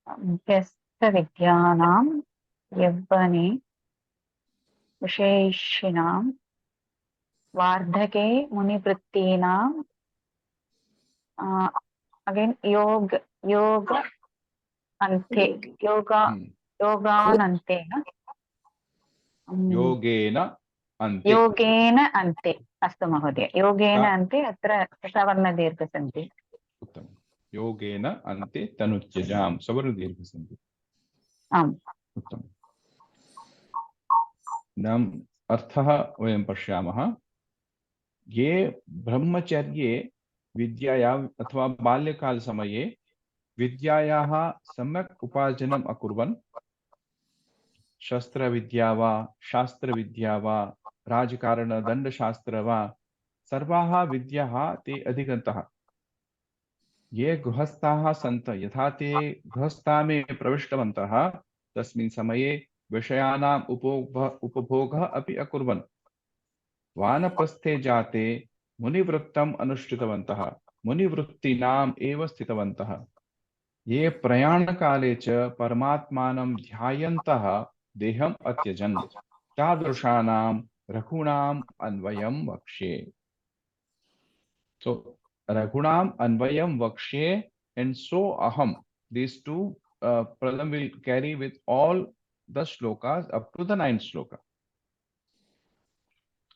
अभ्यस्तविद्यानां यौवने विशेषिणां वार्धके मुनिवृत्तीनां अगेन योग अन्ते योगानन्ते योगेन अन्ते। योगेन अन्ते। अस्तु महोदय, योगेन अन्ते अत्र सवर्णदीर्घ सन्ति। उत्तमम्। योगेन अन्ते तनुत्यजाम, सवर्णदीर्घ सन्ति। आम्। उत्तमम्। इदानीम् अर्थः वयं पश्यामः। ये ब्रह्मचर्ये विद्यायाम् अथवा बाल्यकालसमये विद्यायाः सम्यक् उपार्जनम् अकुर्वन्, शस्त्रविद्या वा शास्त्रविद्या वा राजकारणदण्डशास्त्र वा सर्वाः विद्याः ते अधिगन्तः। ये गृहस्थाः सन्तः यथा ते गृहस्थामे प्रविष्टवन्तः तस्मिन् समये विषयाणाम् उपभोगः अपि अकुर्वन्। वानप्रस्थे जाते मुनिवृत्तम् अनुष्ठितवन्तः, मुनिवृत्तीनाम् एव स्थितवन्तः। ये प्रयाणकाले च परमात्मानं ध्यायन्तः देहम् अत्यजन्, तादृशानां रघूणाम् अन्वयं वक्ष्ये। So रघुणाम अन्वयम वक्ष्ये, and so aham. These two pralam will carry with all the shlokas up to the 9th shloka.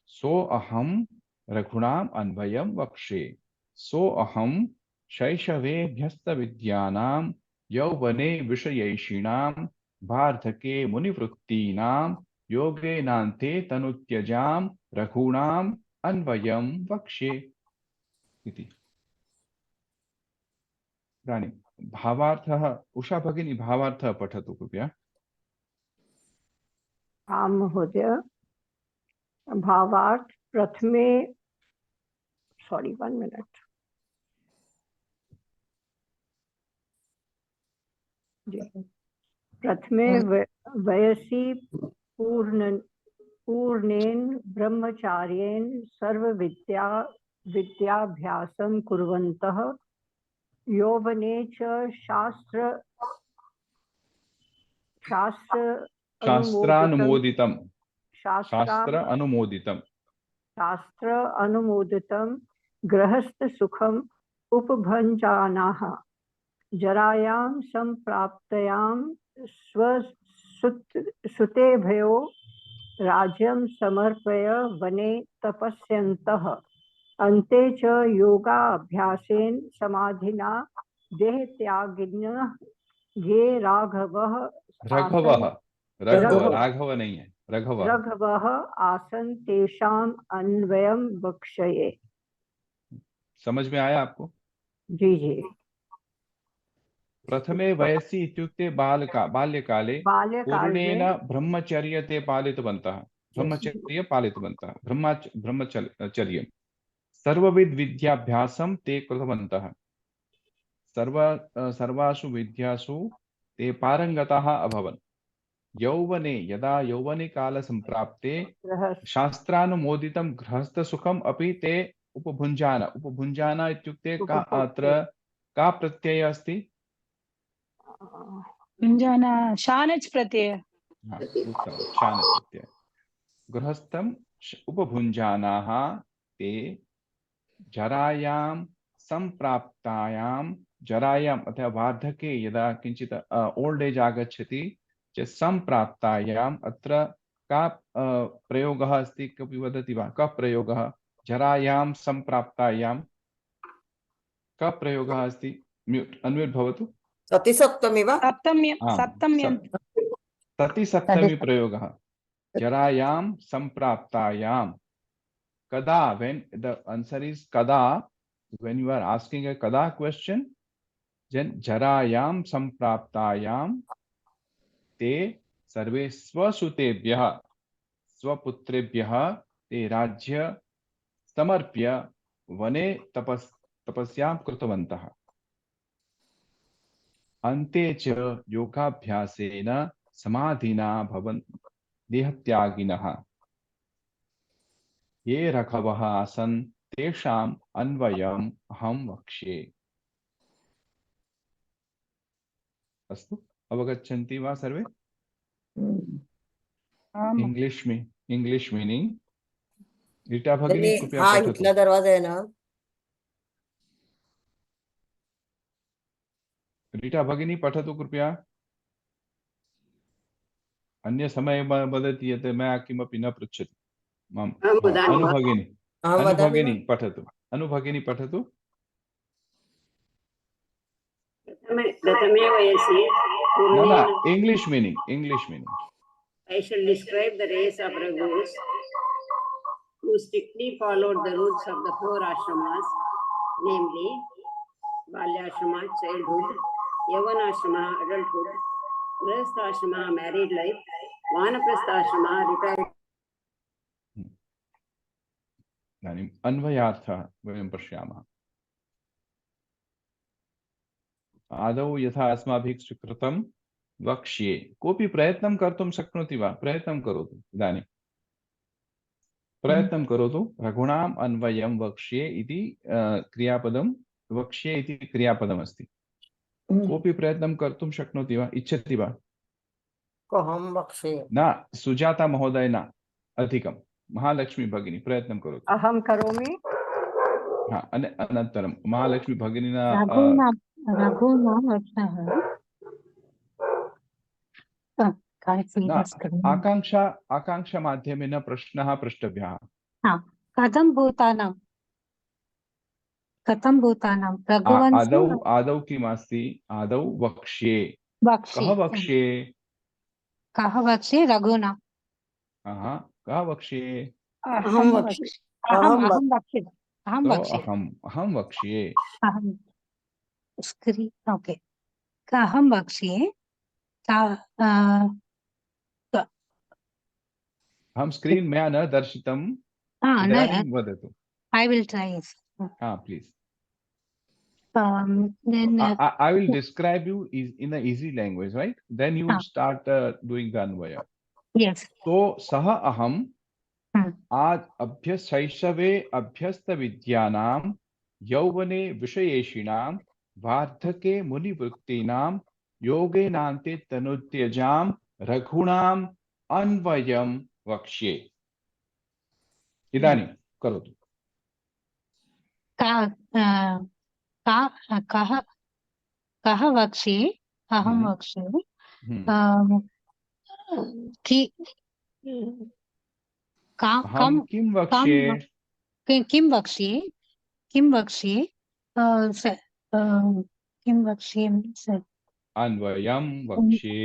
So aham रघुणाम अन्वयम वक्ष्ये। So aham शैशवे भ्यस्त विद्यानां यौवने विषयैषिणां वार्धके मुनिवृत्तीनां योगेनान्ते तनुत्यजाम रघूणाम अन्वयम वक्ष्ये इति। रानी भावार्थः, उषा भगिनी भावार्थः पठतु कृपया। आं महोदय, भावार्थ प्रथमे, सॉरी 1 मिनट जी। प्रथमे वयसि पूर्णेन ब्रह्मचार्येण विद्याभ्यासं कुर्वन्तः, यौवने च शास्त्र अनुमोदितं गृहस्थसुखम् उपभञ्जानाः, जरायां सम्प्राप्तायां स्वसुतेभ्यो राज्यं समर्प्य वने तपस्यन्तः, अन्ते च योगाभ्यासेन समाधिना देहत्यागिनः ये राघव नहीं है, रघवः आसन तेषाम् अन्वयं वक्ष्ये। समझ में आया आपको? जी जी। प्रथमे वयसि इत्युक्ते बाल्यकाले पूर्णेन ब्रह्मचर्यते पालितवन्तः, ब्रह्मचर्य पालितवन्तः, ब्रह्मचर्यं सर्वविध विद्याभ्यासं ते कृतवन्तः, सर्वासु विद्यासु ते पारंगताः अभवन्। यौवने यदा यौवने काल संप्राप्ते शास्त्रानुमोदितं गृहस्थसुखम् अपि ते उपभुञ्जान इत्युक्ते अत्र का प्रत्यय अस्ति? भुञ्जाना शानच् प्रत्यय। उत्तमं, शानच् प्रत्यय। गृहस्थम् उपभुञ्जानाः ते जरायां संप्राप्तायां, जरायाम् अथवा वार्धके यदा किंचित ओल्ड एज आगच्छति चेत् संप्राप्तायाम् अत्र का प्रयोगः अस्ति? कोऽपि वदति वा? कः प्रयोगः? जरायां संप्राप्तायां कः प्रयोगः अस्ति? म्यूट्, अनम्यूट् भवतु। सप्तमी वा? सप्तम्यन्त। तति सप्तमी प्रयोगः जरायां संप्राप्तायां kada. When the answer is kada, when you are asking a kada question, then jarayam sampraptayam te sarve swasutebhyah स्वपुत्रेभ्यः ते राज्य समर्प्य वने तपस्यां कृतवन्तः अन्ते च योगाभ्यासेन समाधिना भवन् देहत्यागिनः ये रघवः आसन् तेषाम् अन्वयम् अहं वक्ष्ये। अस्तु, अवगच्छन्ति वा सर्वे? इंग्लिश मीनिंग रीटा भगिनी कृपया हा पठतु। इथला दरवाजा आहे ना, रीटा भगिनी पठतु कृपया। अन्य समय वदति यत् मया किमपि न पृच्छति माम्। अनुभगिनी पठतु। अनुभगिनी पठतु। प्रथमे वयसि English meaning I shall describe the race of Raghus who strictly followed the rules of the 4 ashramas, namely Balyashrama, childhood, Yavanashrama, adulthood, Grihastha-ashrama, married life, Vanaprastha-ashrama, retired. इदानीम् अन्वयार्थः वयं पश्यामः। आदौ यथा अस्माभिः स्वीकृतं वक्ष्ये। कोऽपि प्रयत्नं कर्तुं शक्नोति वा? प्रयत्नं करोतु। इदानीं प्रयत्नं करोतु। रघूणाम् अन्वयं वक्ष्ये इति क्रियापदं, वक्ष्ये इति क्रियापदमस्ति। कोऽपि प्रयत्नं कर्तुं शक्नोति वा? इच्छति वा? अहं वक्ष्ये। न, सुजाता महोदय न, अधिकं महालक्ष्मी भगिनी प्रयत्नं करोतु। अहं करोमि। अनन्तरं महालक्ष्मी भगिनीना रघूनाम् आकांक्षा माध्यमेन प्रश्नः पृष्टव्यः। कथं भूतानां आदौ किमस्ति? आदौ वक्ष्ये। कः वक्ष्ये? रघूनां। कः वक्ष्ये? अहं वक्ष्ये। अहं वक्ष्ये। ओके, अहं वक्ष्ये। अहं स्क्रीन् मया न दर्शितं, वदतु। I will try. Please. Then I will describe you in an easy language, right? Then you will start doing the Anvay. Yes. So सः अहम् शैशवे अभ्यस्त विद्यानां यौवने विषयेषिणां वार्धके मुनिवृत्तीनां योगेनान्ते तनुत्यजां रघूणाम् अन्वयं वक्ष्ये। इदानीं करोतु। कः वक्ष्ये? अहं वक्ष्ये। किं वक्ष्ये? किं वक्ष्ये? अन्वयं वक्ष्ये।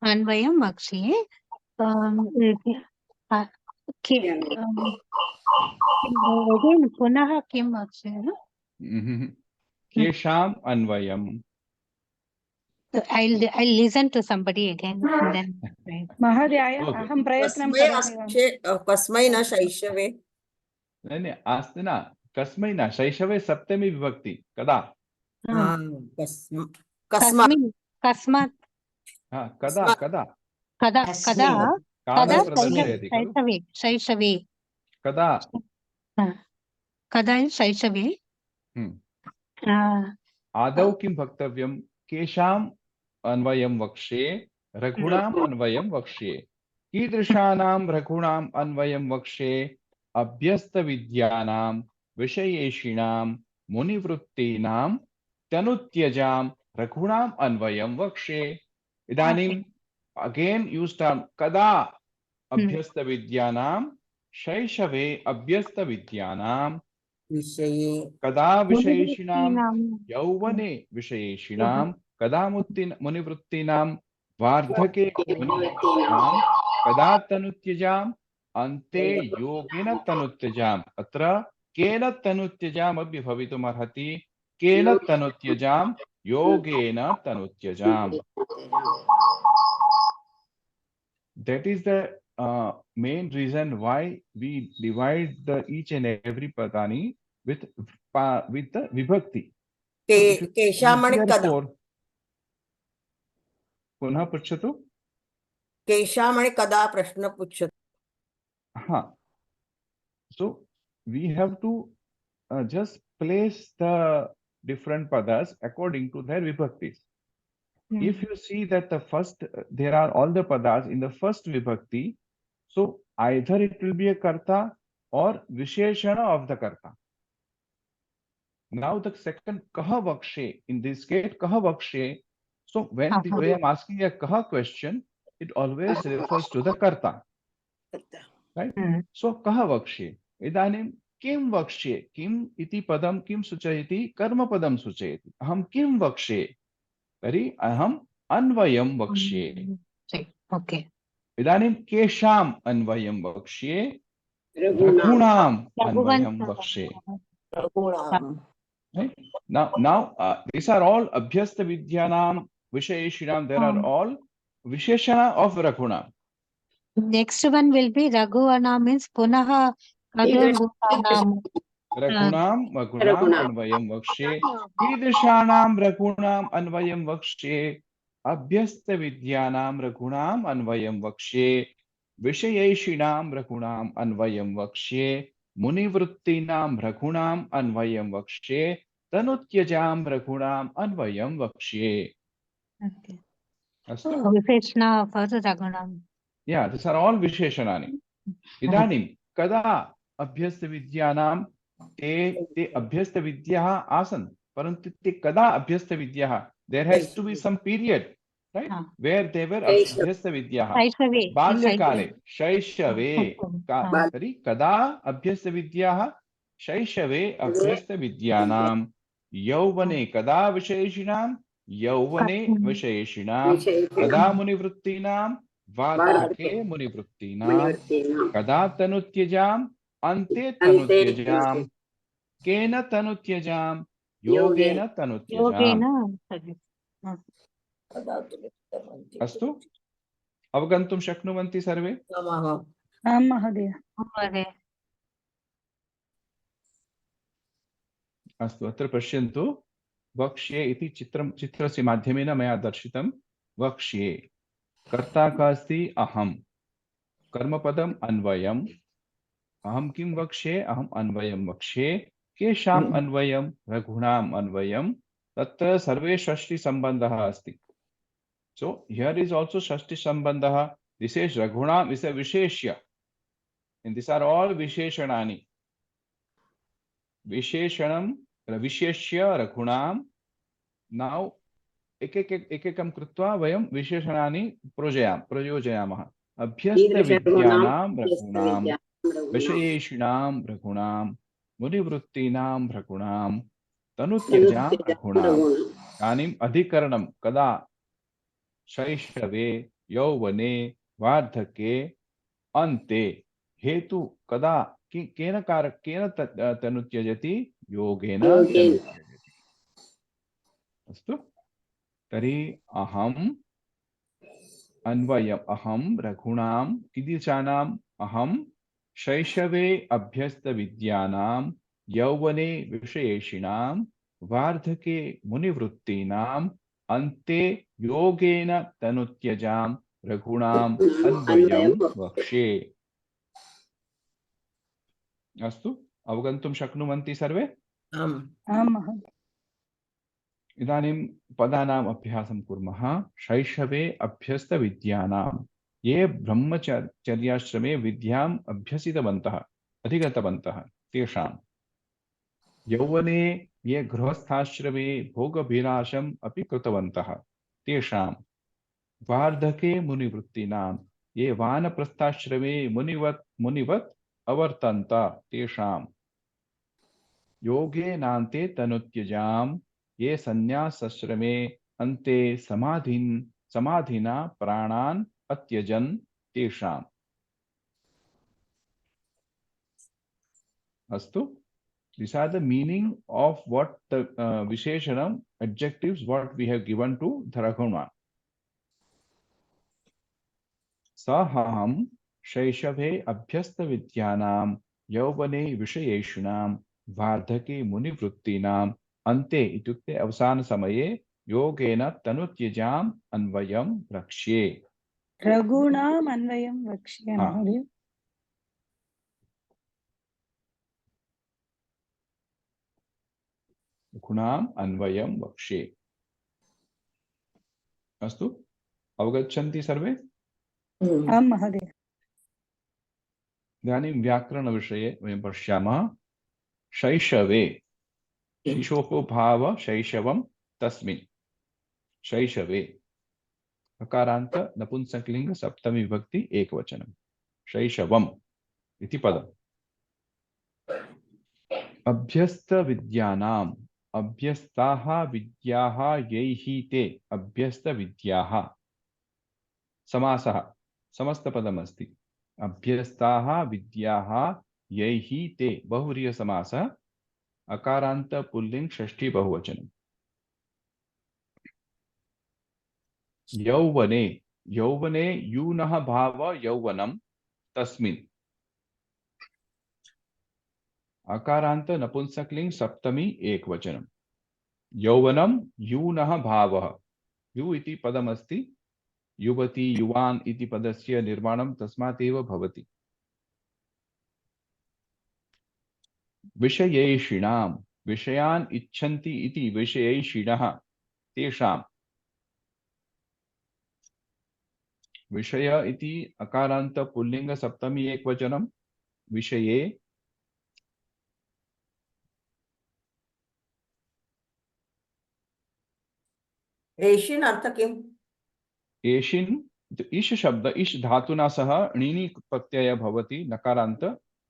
अन्वयं वक्ष्ये। पुनः किं वक्ष्ये? केषाम् अन्वयम्? I'll listen to somebody again. Then महोदय अहं प्रयत्नं करोमि। कस्मै न शैशवे? नहीं अस्ति न, कस्मै न। शैशवे सप्तमी विभक्ति। कदा? कस्मात्। कदा शैशवे। कदा शैशवे। आदौ किं वक्तव्यं? केषाम् अन्वयं वक्ष्ये? रघूणाम् अन्वयं वक्ष्ये। कीदृशानां रघूणाम् अन्वयं वक्ष्ये? अभ्यस्तविद्यानां विषयेषिणां मुनिवृत्तीनां तनुत्यजां रघूणाम् अन्वयं वक्ष्ये। इदानीम् अगेन यू स्टार्ट। कदा अभ्यस्तविद्यानां? शैशवे अभ्यस्तविद्यानां। विषये। कदा विषयेषिणां? यौवने विषयेषिणां। कदा मुनिवृत्तीनां वार्धके मुनिवृत्तीनां कदा तनुत्यजाम् अन्ते योगेन तनुत्यजाम्। अत्र केन तनुत्यजाम् अपि भवितुम् अर्हति, केन तनुत्यजाम् योगेन तनुत्यजाम्। That is the main reason why we divide each and every padani with the vibhakti. केशामणि कदा Therefore, पुनः पृच्छतु। केशामणि कदा प्रश्न पृच्छतु। हाँ, so we have to just place the different padas according to their vibhaktis. If you see that the first, there are all the padas in the first vibhakti, so either it will be a karta or visheshana of the karta. Now the second kaha vakshe, in this case kaha vakshe, so when I am asking a kaha question, it always refers to the karta, right? So kaha vakshe, idanim kim vakshe, kim iti padam kim suchayati, karma padam suchayati, aham kim vakshe, तर्हि अहम अन्वयं वक्ष्ये। Okay. इदानीं केषाम् अन्वयं वक्ष्ये, रघूणाम् अन्वयं वक्ष्ये। Now these are all abhyasta vidyanam visheshinam. There are all visheshana of raghuna. Next one will be Raghuvana, means Punaha Raghunam. रघूणाम् रघूणाम् अन्वयं वक्ष्ये, कीदृशानां रघूणाम् अन्वयं वक्ष्ये, अभ्यस्त विद्यानां रघूणाम् अन्वयं वक्ष्ये, विषयैषिणां रघूणाम् अन्वयं वक्ष्ये, मुनिवृत्तीनां रघूणाम् अन्वयं वक्ष्ये, तनुत्यजां रघूणाम् अन्वयं वक्ष्ये। अस्तु? Visheshna for Raghunam. Yeah, these are all visheshanani. इदानीं कदा अभ्यस्त विद्यानां ते अभ्यस्त विद्याः आसन्, परन्तु ते कदा अभ्यस्त विद्याः, there has to be some period, right, where they were अभ्यस्त विद्याः। बाल्यकाले, शैशवे, तर्हि कदा अभ्यस्त विद्याः, शैशवे अभ्यस्त विद्यानां, यौवने कदा विशेषिणां, यौवने विशेषिणां, कदा मुनिवृत्तीनां, वार्धके मुनिवृत्तीनां, कदा तनुत्यजाम्, अन्ते तनुत्यजाम्, केन तनुत्यजाम्, योगेन तनुत्यजाम्। अस्तु, अवगन्तुं शक्नुवन्ति सर्वे? आं महोदय। अस्तु, अत्र पश्यन्तु, वक्ष्ये इति चित्रस्य माध्यमेन मया दर्शितं। वक्ष्ये कर्ता का अस्ति? अहं। कर्मपदम् अन्वयम्, अहं किं वक्ष्ये, अहम् अन्वयं वक्ष्ये। केषाम् अन्वयं? रघूणाम् अन्वयं। तत्र सर्वे षष्ठी सम्बन्धः अस्ति। So here is also षष्ठी सम्बन्धः. This is रघूणाम् is a विशेष्य, and these are all विशेषणानि. विशेषणं विशेष्य रघूणाम्. Now एकैकं कृत्वा वयं विशेषणानि प्रयोजयामः। अभ्यस्त विद्यानां रघूणां, विषयेषिणां रघूणां, मुनिवृत्तीनां रघूणां, तनुत्यजां रघूणाम्। इदानीम् अधिकरणं कदा? शैशवे, यौवने, वार्धके, अन्ते। हेतु कदा? केन तनुत्यजति? योगेन तनुत्यजति। अस्तु, तर्हि अहम् अन्वयम्, अहं रघूणां कीदृशानाम्? अहं शैशवे अभ्यस्त विद्यानां, यौवने विषयेषिणां, वार्धके मुनिवृत्तीनां, अन्ते योगेन तनुत्यजां रघूणाम् अन्वयं वक्ष्ये। अस्तु, अवगन्तुं शक्नुवन्ति सर्वे? आं महोदय। इदानीं पदानाम् अभ्यासं कुर्मः। शैशवे अभ्यस्त विद्यानां, ये ब्रह्मचर्याश्रमे विद्याम् अभ्यसितवन्तः, अधिगतवन्तः, तेषां। यौवने ये गृहस्थाश्रमे भोगभिलाषम् अपि कृतवन्तः, तेषां। वार्धके मुनिवृत्तीनां, ये वानप्रस्थाश्रमे मुनिवत् अवर्तन्त, तेषां। योगेनान्ते तनुत्यजाम्, ये संन्यासाश्रमे अन्ते समाधिना प्राणान् अत्यजन् तेषाम्। अस्तु, these are the meaning of what the Visheshanam adjectives what we have given to Dharaguna. Saham शैशवे अभ्यस्त विद्यानां यौवने विषयेषुणां वार्धके मुनिवृत्तीनां अन्ते इत्युक्ते अवसान समये योगेन तनुत्यजाम् अन्वयं रक्ष्ये। रघूणाम् अन्वयं वक्ष्ये हाँ। महोदय। गुणाम् अन्वयं वक्ष्ये। अस्तु, अवगच्छन्ति सर्वे? आम् महोदय। इदानीं व्याकरणविषये वयं पश्यामः। शैशवे, शिशोः भाव शैशवं तस्मिन्। शैशवे अकारान्त नपुंसकलिङ्ग सप्तमी विभक्ति एकवचनं। शैशवम् इति पदम्। अभ्यस्त विद्यानाम्, अभ्यस्ताः विद्याः यैः ते, अभ्यस्त विद्याः समासः समस्तपदमस्ति। अभ्यस्ताः विद्याः यैः ते बहुव्रीहि समासः, अकारान्त पुल्लिंग षष्ठी बहुवचनं। यौवने, यौवने यूनः भाव यौवनं तस्मिन्। अकारान्त नपुंसकलिंग सप्तमी एकवचनं। यौवनं यूनः भावः, यु इति पदमस्ति, युवती युवान् इति पदस्य निर्माणं तस्मात् एव भवति। विषयेषिणां, विषयान् इच्छन्ति इति विषयेषिणः तेषाम्। विषय इति अकारान्त पुल्लिंग सप्तमी एकवचनं। विषये एषिन् अर्थ किम्? एषिन् इष् शब्द, इष् धातुना सह णिनि प्रत्यय भवति, नकारान्त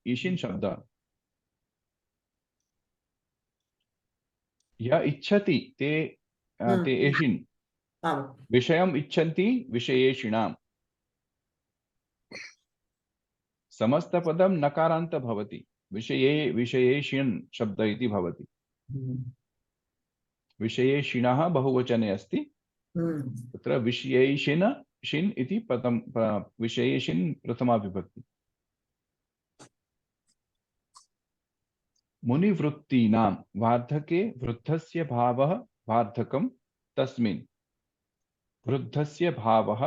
ईशिन् शब्द। य इच्छति ते ते एषिन्। विषयम् इच्छन्ति विषयेषिणाम्। समस्तपदं नकारान्त भवति, विषये विषयेषिन् शब्द इति भवति। विषयेषिणः बहुवचने अस्ति, तत्र विषयेषिन् शिन् इति पदं, विषयेषिन् प्रथमा विभक्ति। मुनिवृत्तीनां, वार्धके वृद्धस्य भावः वार्धकं तस्मिन्। वृद्धस्य भावः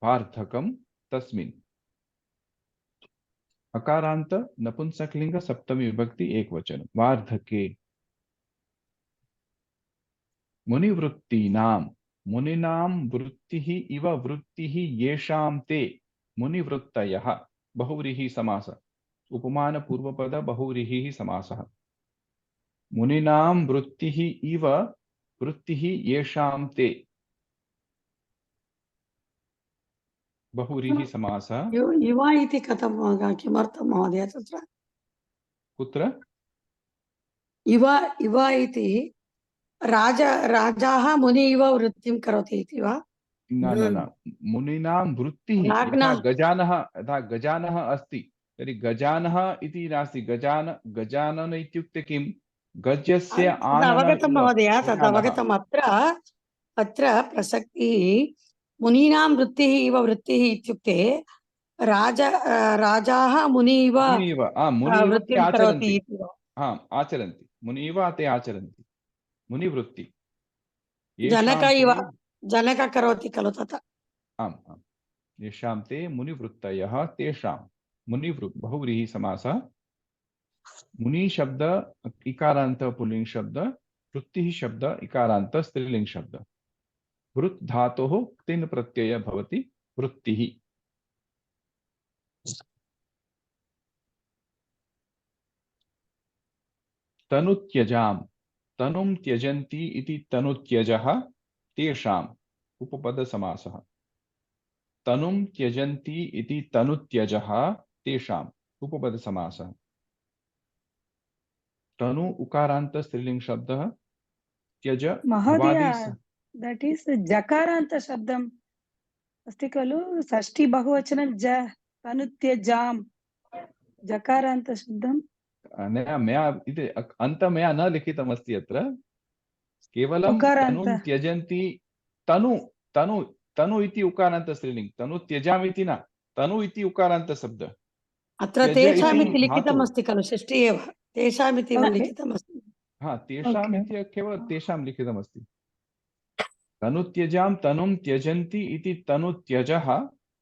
वार्धकं तस्मिन्। अकारान्त नपुंसकलिंग सप्तमी विभक्ति एकवचनं। वार्धके। मुनिवृत्तीनां, मुनीनां वृत्तिः इव वृत्तिः येषां ते मुनिवृत्तयः बहुव्रीहि समास। उपमान पूर्वपद बहुव्रीहि समासः। मुनीनां वृत्तिः इव वृत्तिः येषां ते बहुव्रीहि समासः। युवा इति कथं, किमर्थं महोदय तत्र? कुत्र? युवा इति राजाः मुनि इव वृत्तिं करोति इति वा? न न न, मुनीनां वृत्तिः। यथा गजानः अस्ति, तर्हि गजानः इति नास्ति। गजानन इत्युक्ते किं? गजस्य अवगतं महोदय, तद् अवगतम्। अत्र प्रसक्तिः मुनीनां वृत्तिः इव वृत्तिः इत्युक्ते राजाः मुनि इव वृत्तिं करोति इति वा? आचरन्ति। मुनि इव ते आचरन्ति। मुनिवृत्ति जनक करोति खलु तथा। आम् आम्, येषां ते मुनिवृत्तयः तेषां। बहुव्रीहि समासः। मुनि शब्द इकारान्त पुल्लिंग शब्द, वृत्तिः शब्द इकारान्त स्त्रीलिंग शब्द। वृत् धातोः तिन् प्रत्यय भवति वृत्तिः। तनुत्यजां, तनुं त्यजन्ति इति तनुत्यजः तेषाम्। उपपद समासः। तनुं त्यजन्ति इति तनुत्यजः तेषाम्। उपपद समासः। तनु उकारान्त स्त्रीलिंग शब्दः। त्यज महोदय, दट् इस् जकारान्त शब्दम् अस्ति खलु षष्ठी बहुवचनं तनुत्यजाम् जकारान्त शब्दम् मया इति अन्त मया न लिखितमस्ति अत्र केवलं उकारान्त तनुं त्यजन्ति तनु तनु तनु इति उकारान्त स्त्रीलिङ्ग् तनु त्यजामि इति न तनु इति उकारान्त शब्द अत्र त्यज इति तेषामिति धातुः। लिखितमस्ति खलु षष्ठी एव तेषामिति एव Okay. लिखितमस्ति हा तेषाम् Okay. इति केवल तेषां लिखितमस्ति तनु त्यजां तनुं त्यजन्ति इति तनु त्यजः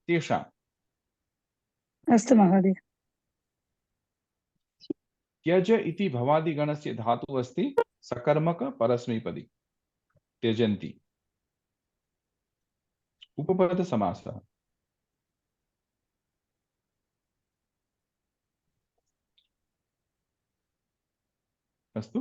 तेषाम् अस्तु महोदय त्यज इति भवादिगणस्य धातुः अस्ति सकर्मक परस्मैपदी त्यजन्ति उपपद समासः अस्तु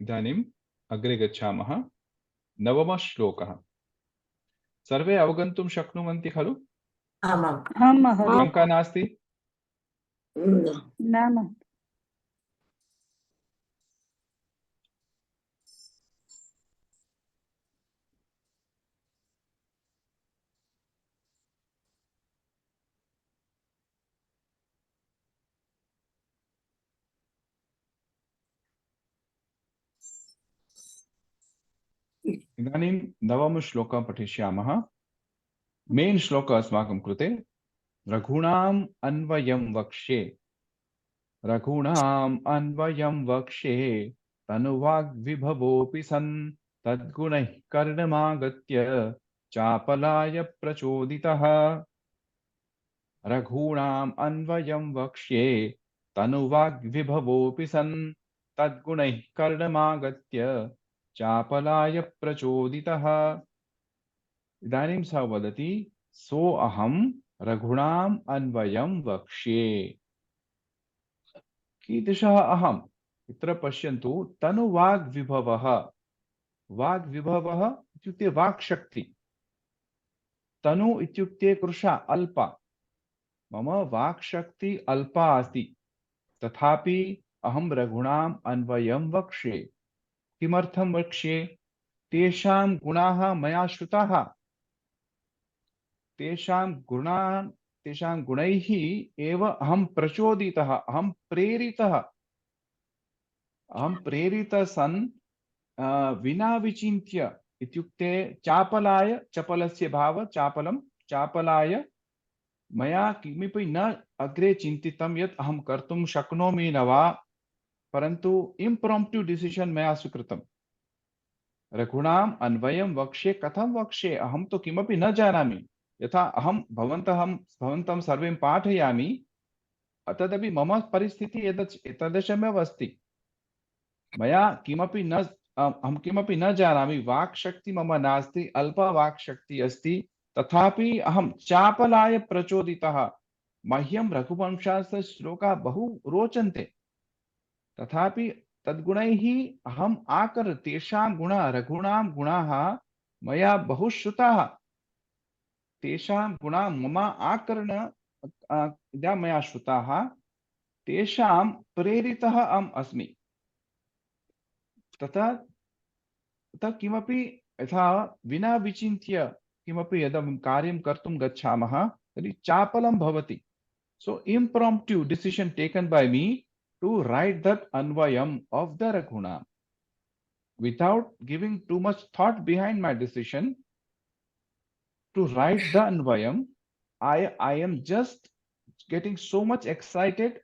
इदानीम् अग्रे गच्छामः नवमः श्लोकः सर्वे अवगन्तुं शक्नुवन्ति खलु आमाम् आं महोदय शङ्का नास्ति न न इदानीं नवमः श्लोकं पठिष्यामः मेन् श्लोकः अस्माकं कृते रघूणाम् अन्वयं वक्ष्ये रघूणाम् अन्वयं वक्ष्ये तनुवाग्विभवोऽपि सन् तद्गुणैः कर्णमागत्य चापलाय प्रचोदितः रघूणाम् अन्वयं वक्ष्ये तनुवाग्विभवोऽपि सन् तद्गुणैः कर्णमागत्य चापलाय प्रचोदितः इदानीं सः वदति सोऽहं रघूणाम् अन्वयं वक्ष्ये कीदृशः अहम् इत्र पश्यन्तु तनुवाग्विभवः वाग्विभवः इत्युक्ते वाक्शक्ति तनु इत्युक्ते कृशा अल्पा मम वाक्शक्ति अल्पा अस्ति तथापि अहं रघूणाम् अन्वयं वक्ष्ये किमर्थं वक्ष्ये तेषां गुणाः मया श्रुताः तेषां गुणैः एव अहं प्रचोदितः अहं प्रेरितः सन् विना विचिन्त्य इत्युक्ते चापलाय चपलस्य भाव चापलं चापलाय मया किमपि न अग्रे चिन्तितं यत् अहं कर्तुं शक्नोमि न वा परन्तु इम्प्रॉम्प्टू डिसिजन मया स्वीकृतम् रघूणाम् अन्वयं वक्ष्ये कथं वक्ष्ये अहं तु किमपि न जानामि यथा अहं भवन्तं सर्वं पाठयामि तदपि मम परिस्थितिः एतादृशमेव अस्ति मया किमपि न अहं किमपि न जानामि वाक्शक्ति मम नास्ति अल्पा वाक्शक्ति अस्ति तथापि अहं चापलाय प्रचोदितः मह्यं रघुवंशस्य श्लोकाः बहु रोचन्ते तथापि तद्गुणैः अहम् आकर तेषां गुणाः रघूणां गुणाः मया बहु श्रुताः तेषां गुणाः मम आकर्ण यदा मया श्रुताः तेषां प्रेरितः अहम् अस्मि तथा किमपि यथा विना विचिन्त्य किमपि यदा कार्यं कर्तुं गच्छामः तर्हि चापलं भवति सो impromptu decision taken by me to write that anvayam of the Raghuna without giving too much thought behind my decision to write the anvayam. I am just getting so much excited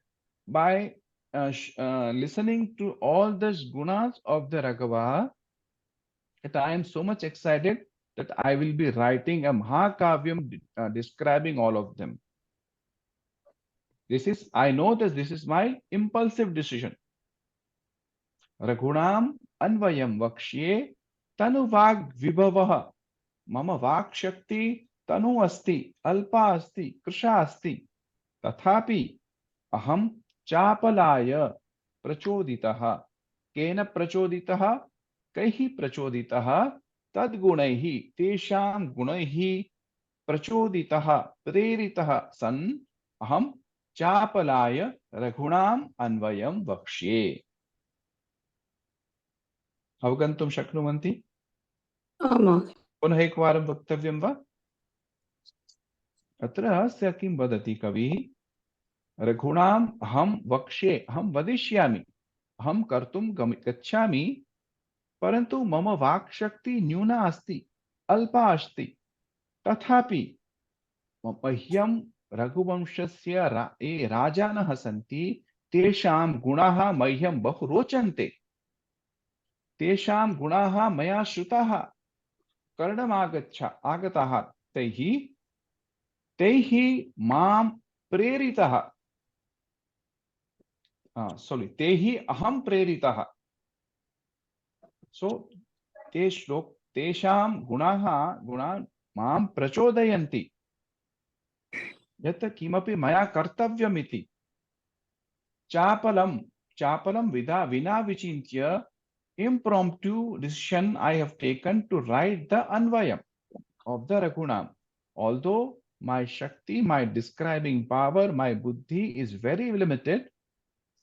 by listening to all these gunas of the Raghava that I am so much excited that I will be writing a Mahakavyam describing all of them. I know that this is my impulsive decision. Raghunam anvayam vakshye tanuvag vibhavah. Mama vak shakti tanu asti, alpa asti, krisha asti. Tathapi aham chapalaya prachoditaha. Kena prachoditaha? Kaihi prachoditaha? Tadgunaihi, tesham gunaihi प्रचोदितः प्रेरितः सन् अहं चापलाय रघूणाम् अन्वयं वक्ष्ये। अवगन्तुं शक्नुवन्ति? पुनः एकवारं वक्तव्यं वा? अत्र अस्य किं वदति कविः? रघूणाम् अहं वक्ष्ये, अहं वदिष्यामि, अहं कर्तुं गच्छामि, परन्तु मम वाक्शक्ति न्यूना अस्ति, अल्पा अस्ति। तथापि मह्यं रघुवंशस्य ये राजानः सन्ति तेषां गुणाः मह्यं बहु रोचन्ते। तेषां गुणाः मया श्रुताः, आगताः। तैः मां प्रेरितः, तैः अहं प्रेरितः। सो तेषां गुणाः मां प्रचोदयन्ति यत् किमपि मया कर्तव्यमिति। चापलं विना विचिन्त्य impromptu decision I have taken to write the Anvayam of the Raghunam. Although my Shakti, my describing power, my Buddhi is very limited,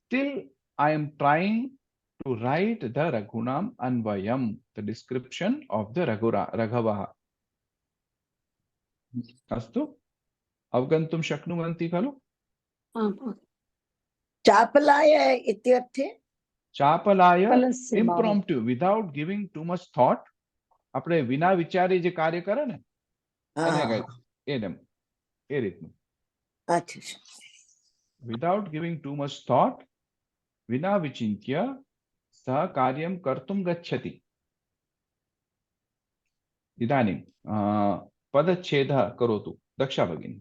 still I am trying to write the Raghunam Anvayam, the description of the Raghavaha. Astu? Avgantum shaknuvanti खलु? चापलाय इत्यर्थे चापलाय impromptu, without giving too much thought. આપણે વિના વિચારે જે કાર્ય કરે ને એ રીતનું. Without giving too much thought, विना विचिन्त्य सः कार्यं कर्तुं गच्छति। इदानीं पदच्छेदः करोतु दक्षा भगिनी।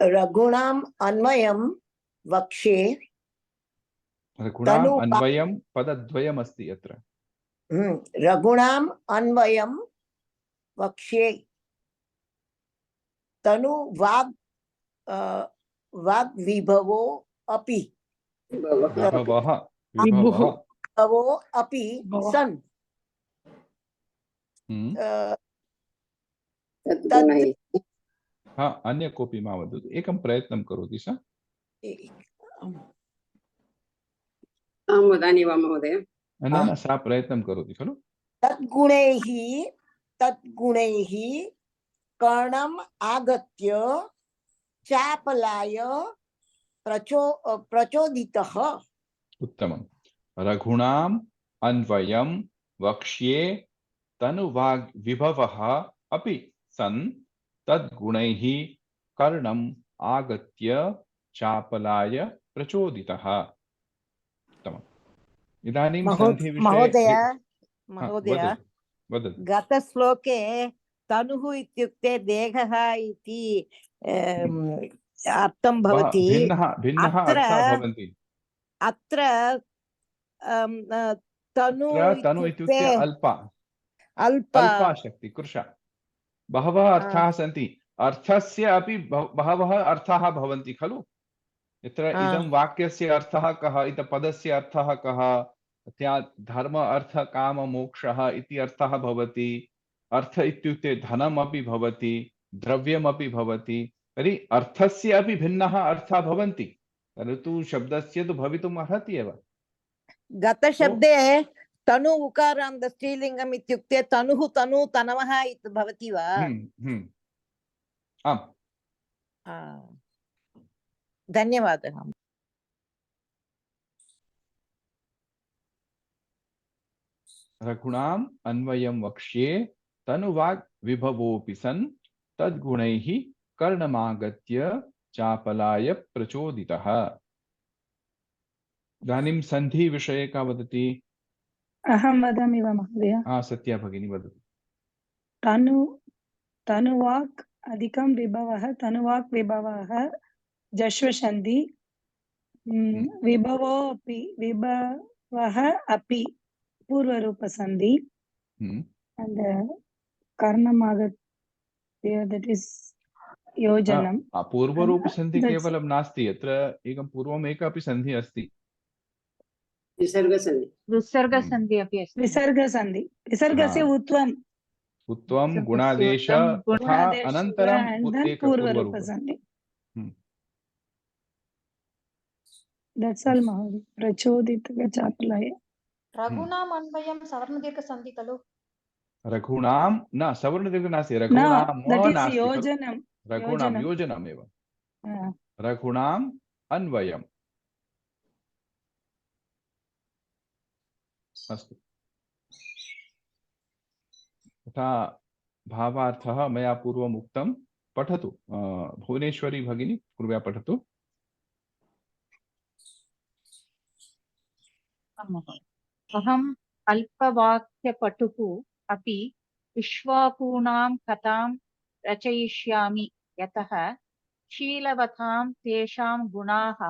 रघुणाम् अन्वयं वक्ष्ये। रघुणाम् अन्वयं पदद्वयम् अस्ति अत्र। रघुणाम् अन्वयं वक्ष्ये। तनु वाग् विभवो अपि सन् अन्य कोऽपि मा वदतु, एकं प्रयत्नं करोति सा। अहं वदामि वा महोदय? न सा प्रयत्नं करोति खलु। तद्गुणैः कर्णम् आगत्य चापलाय प्रचोदितः। उत्तमं। रघुणाम् अन्वयं वक्ष्ये तनुवाग् विभवः अपि सन् तद्गुणैः कर्णम् आगत्य चापलाय प्रचोदितः। उत्तमम्। इदानीं महोदय वदतु। गतश्लोके तनुः इत्युक्ते देहः इति अर्थं भवति। भिन्नः अर्थः भवन्ति। अत्र तनु इत्युक्ते अल्पा शक्ति, कृशा। बहवः अर्थाः सन्ति। अर्थस्य अपि बहवः अर्थाः भवन्ति खलु। यत्र इदं वाक्यस्य अर्थः कः, इत पदस्य अर्थः कः, धर्म अर्थ काम मोक्षः इति अर्थः भवति। अर्थ इत्युक्ते धनमपि भवति, द्रव्यमपि भवति। तर्हि अर्थस्य अपि भिन्नः अर्थाः भवन्ति, परन्तु शब्दस्य तु भवितुम् अर्हति एव। गतशब्दे तनु उकारान्त स्त्रीलिङ्गम् इत्युक्ते तनुः तनु तनवः इति भवति वा? आम्। धन्यवादः। रघुणाम् अन्वयं वक्ष्ये तनुवाग् विभवोऽपि सन् तद्गुणैः कर्णमागत्य चापलाय प्रचोदितः। इदानीं सन्धि विषये का वदति? अहं वदामि वा महोदय? सत्या भगिनी वदतु। तनुवाक् अधिकं विभवः, तनुवाक् विभवः जश्वसन्धि। विभवः अपि पूर्वरूपसन्धि। and कर्णमागत्य, that is योजनं। पूर्वरूपसन्धि केवलं नास्ति, अत्र एकं पूर्वम् एकापि सन्धि अस्ति। विसर्गसन्धि विसर्गसन्धि अपि अस्ति विसर्गसन्धि विसर्गस्य हाँ। उत्वम् उत्तम गुणादेश उत्तम तथा गुणादेश अनन्तरं एक पूर्वरूप। पूर्वरूपसन्धि हम्म। दट्स् ऑल महोदय प्रचोदितचापलाय रघूणाम् अन्वयं सवर्णदीर्घसन्धि खलु रघूणां न सवर्णदीर्घ नास्ति न रघूणां दट् इस् नास्ति खलु योजनं रघूणां योजनं योजनमेव रघूणाम् अन्वयम् अस्तु तथा भावार्थः मया पूर्वम् उक्तं पठतु भुवनेश्वरी भगिनी कृपया पठतु अहम् अल्पवाक्यपटुः अपि विश्वाकूणां कथां रचयिष्यामि यतः शीलवतां तेषां गुणाः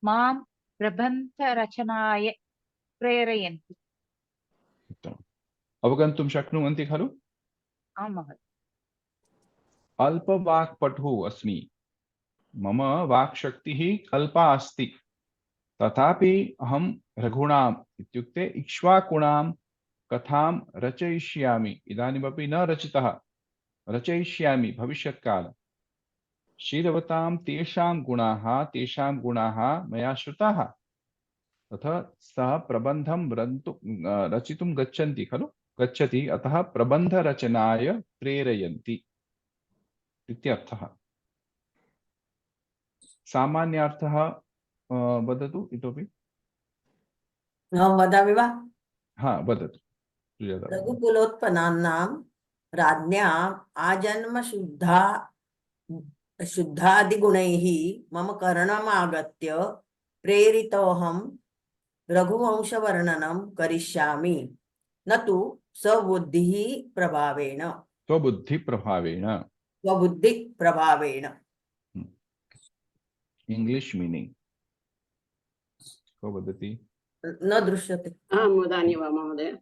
मां प्रबन्धरचनाय प्रेरयन्ति। अवगन्तुं शक्नुवन्ति खलु? आं महोदय। अल्पवाक्पटुः अस्मि मम वाक्शक्तिः अल्पा अस्ति तथापि अहं रघूणाम् इत्युक्ते इक्ष्वाकुणां कथां रचयिष्यामि इदानीमपि न रचितः रचयिष्यामि भविष्यत्काल शीलवतां तेषां गुणाः मया श्रुताः तथा सः प्रबन्धं रचितुं गच्छन्ति खलु गच्छति अतः प्रबन्धरचनाय प्रेरयन्ति इत्यर्थः। सामान्यार्थः वदतु इतोपि। अहं वदामि वा? हाँ वदतु। रघुकुलोत्पन्नानां राज्ञाम् आजन्म शुद्धादिगुणैः मम कर्णम् आगत्य प्रेरितोऽहं रघुवंशवर्णनं करिष्यामि न तु स्वबुद्धिप्रभावेण इंग्लिश मीनिंग को वदति? न दृश्यते। अहं वदामि वा महोदय?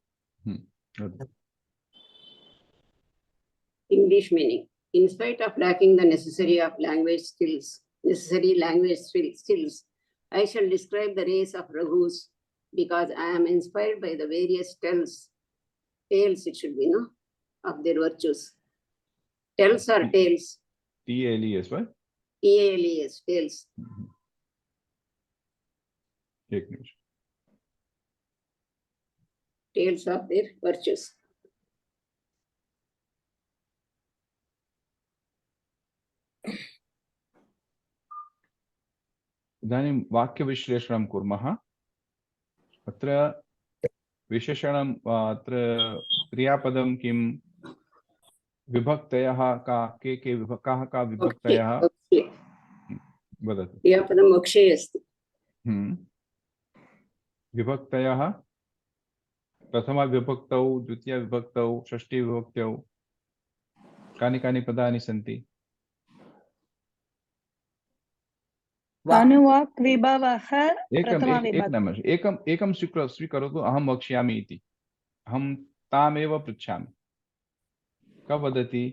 English meaning. In spite of lacking the necessary language skills, I shall describe the race of Raghus because I am inspired by the various tales it should be, no, of their virtues. Tales or tales? T-A-L-E-S, right? T-A-L-E-S, tales. Tales of their virtues. इदानीं वाक्यविश्लेषणं कुर्मः। अत्र विशेषणम् अत्र क्रियापदं किं विभक्तयः का विभक्तयः वदतु। क्रियापदं वक्षे अस्ति। विभक्तयः प्रथमविभक्तौ द्वितीयविभक्तौ षष्ठीविभक्तौ कानि कानि पदानि सन्ति? अनुवाक् विभवः एकं स्वीकरोतु। अहं वक्ष्यामि इति अहं तामेव पृच्छामि। कः वदति?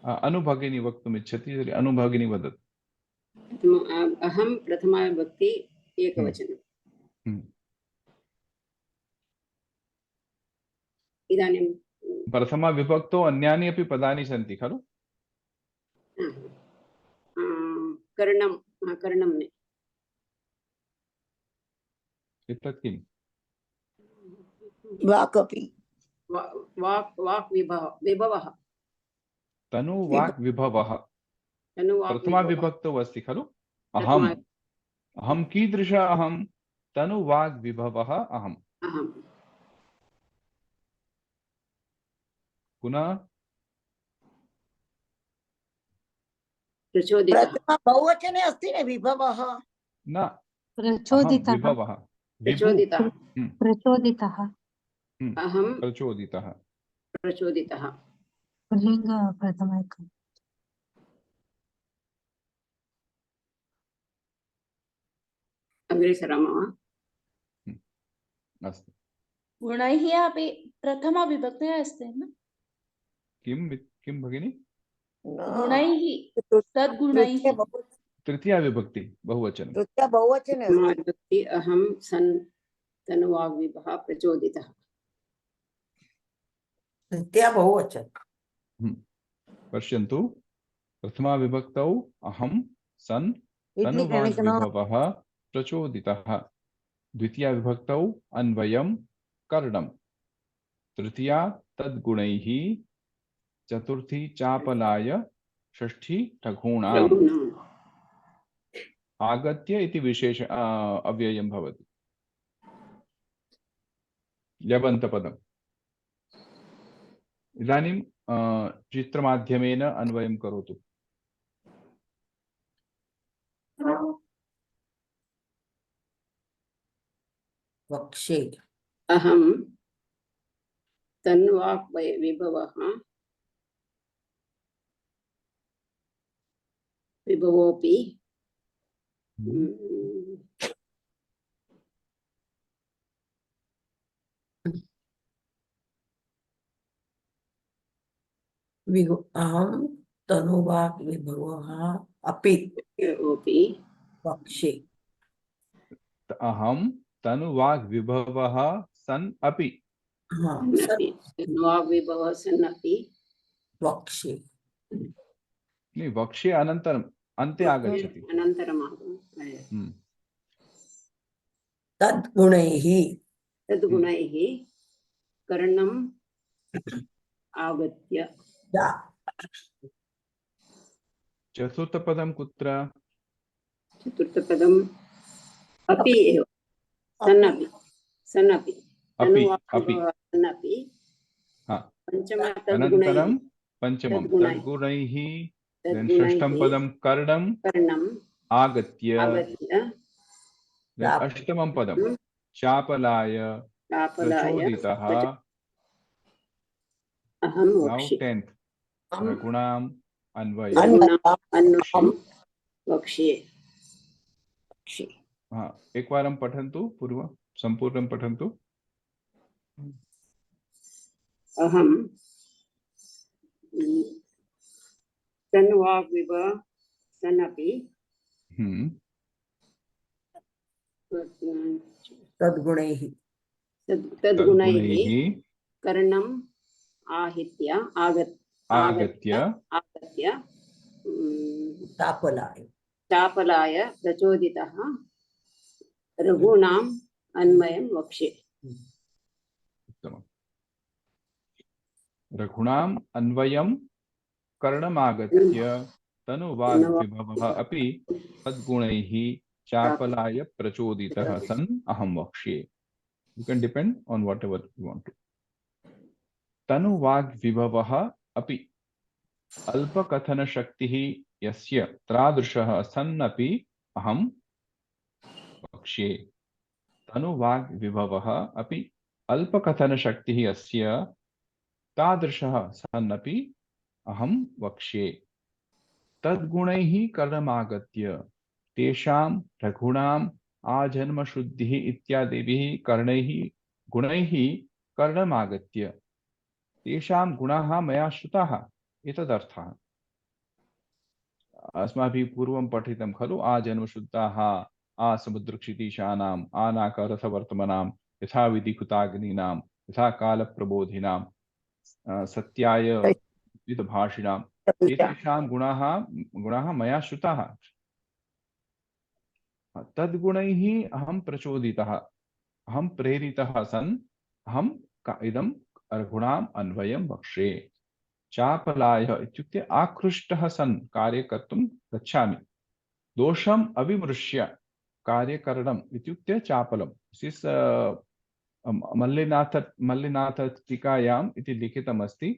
अनुभगिनी वक्तुम् इच्छति तर्हि अनुभगिनी वदतु। अहं प्रथमा विभक्ति एकवचनम्। इदानीं प्रथमा विभक्तौ अन्यानि अपि पदानि सन्ति खलु? कर्णं एतत् किम्? वाक् विभवः। तनुवाक् विभवः प्रथमा विभक्तौ अस्ति खलु? अहं कीदृश? अहं तनुवाक् विभवः अहम्। पुनः बहुवचने अस्ति न विभवः? न विभवः प्रचोदितः पुल्लिङ्ग प्रथमैकम्। अग्रे सरामः वा? अस्तु। गुणैः अपि प्रथमा विभक्तिः अस्ति न? किं भगिनि? गुणैः तद्गुणैः तृतीया विभक्ति बहुवचन। तृतीया बहुवचने अस्ति। विभक्ति अहं सन् तनुवाग्विभः प्रचोदितः। तृतीया बहुवचन। पश्यन्तु, प्रथमा विभक्तौ अहं सन् इड्लि गणिकनो तनुवाग्विभवः प्रचोदितः, द्वितीया विभक्तौ अन्वयं करणं, तृतीया तद्गुणैः, चतुर्थी चापलाय, षष्ठी रघूणाम् आगत्य इति विशेष अव्ययं भवति, ल्यबन्तपदम्। इदानीं चित्रमाध्यमेन अन्वयं करोतु। वक्षे अहं तन्वाक् विभवः विभवोऽपि अहं तनुवाक् विभवः अपि वक्षे। अहं तनुवाग् विभवः सन् अपि। तनुवाक् विभवः सन् अपि वक्षे। नहीं, वक्षे अनन्तरम् अन्ते आगच्छति। अनन्तरम् तद्गुणैः कर्णम् आगत्य। चतुर्थपदं कुत्र? चतुर्थपदम् अपि एव, सन् अपि, सन् अपि, सन् अपि। अनन्तरं पञ्चमं तद्गुणैः, षष्ठं पदं कर्णम् आगत्य, अष्टमं पदं चापलाय प्रचोदितः, अहं वक्षे। रघुणाम् अन्वयं वक्ष्ये। एकवारं पठन्तु, पूर्वं सम्पूर्णं पठन्तु। अहं तन्वाक् विभवः सन् अपि तद्गुणैः कर्णम् आगत्य चापलाय प्रचोदितः, रघूणाम् अन्वयं वक्ष्ये। रघुणाम् अन्वयं कर्णमागत्य तनुवाग् विभवः अपि तद्गुणैः चापलाय प्रचोदितः सन् अहं वक्ष्ये। You can depend on whatever you want to. तनुवाग् विभवः अपि अल्पकथन शक्तिः यस्य तादृशः सन् अपि अहं वक्ष्ये। तनुवाग् विभवः अपि अल्पकथन शक्तिः यस्य तादृशः सन् अपि अहं वक्ष्ये। तद्गुणैः कर्णमागत्य, तेषां रघूणाम् आजन्मशुद्धिः इत्यादिभिः कर्णैः गुणैः कर्णमागत्य, तेषां गुणाः मया श्रुताः, एतदर्थः। अस्माभिः पूर्वं पठितं खलु, आजन्मशुद्धाः आसमुद्रक्षितीशानाम् आनाकरथवर्तमनां यथा विधिकृताग्नीनां यथा कालप्रबोधिनां सत्याय विदभाषिणाम्, एतेषां गुणाः मया श्रुताः। तद्गुणैः अहं प्रचोदितः, अहं प्रेरितः सन् अहम् इदं रघुणाम् अन्वयं वक्ष्ये। चापलाय इत्युक्ते आकृष्टः सन् कार्य कर्तुं गच्छामि, दोषम् अविमृश्य कार्यकरणम् इत्युक्ते चापलम्। मल्लिनाथ टीकायाम् इति लिखितमस्ति,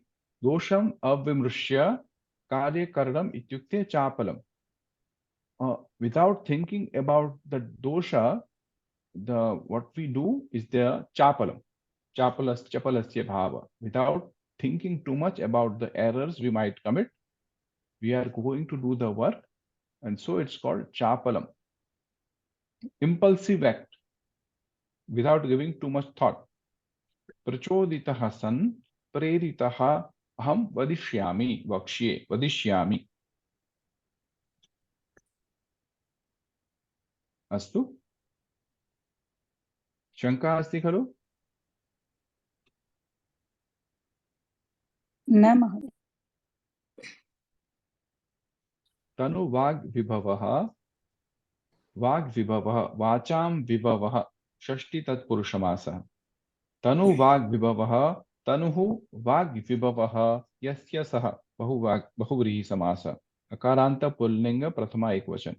दोषम् अविमृश्य कार्यकरणम् इत्युक्ते चापलम्। Without thinking about the dosha, what we do is the chapalam, chapalasya bhava. Without thinking too much about the errors we might commit, we are going to do the work, and so it's called chapalam. Impulsive act, without giving too much thought. Prachoditah san, preritah aham vadishyami, vakshye, vadishyami. अस्तु, शंका अस्ति खलु? न महोदय। तनु वाग्विभवः, वाग्विभवः वाचां विभवः षष्ठी तत्पुरुषमासः। तनु वाग्विभवः, तनुः वाग्विभवः यस्य सः बहुव्रीहि समासः। अकारांत pulling प्रथमा एकवचन।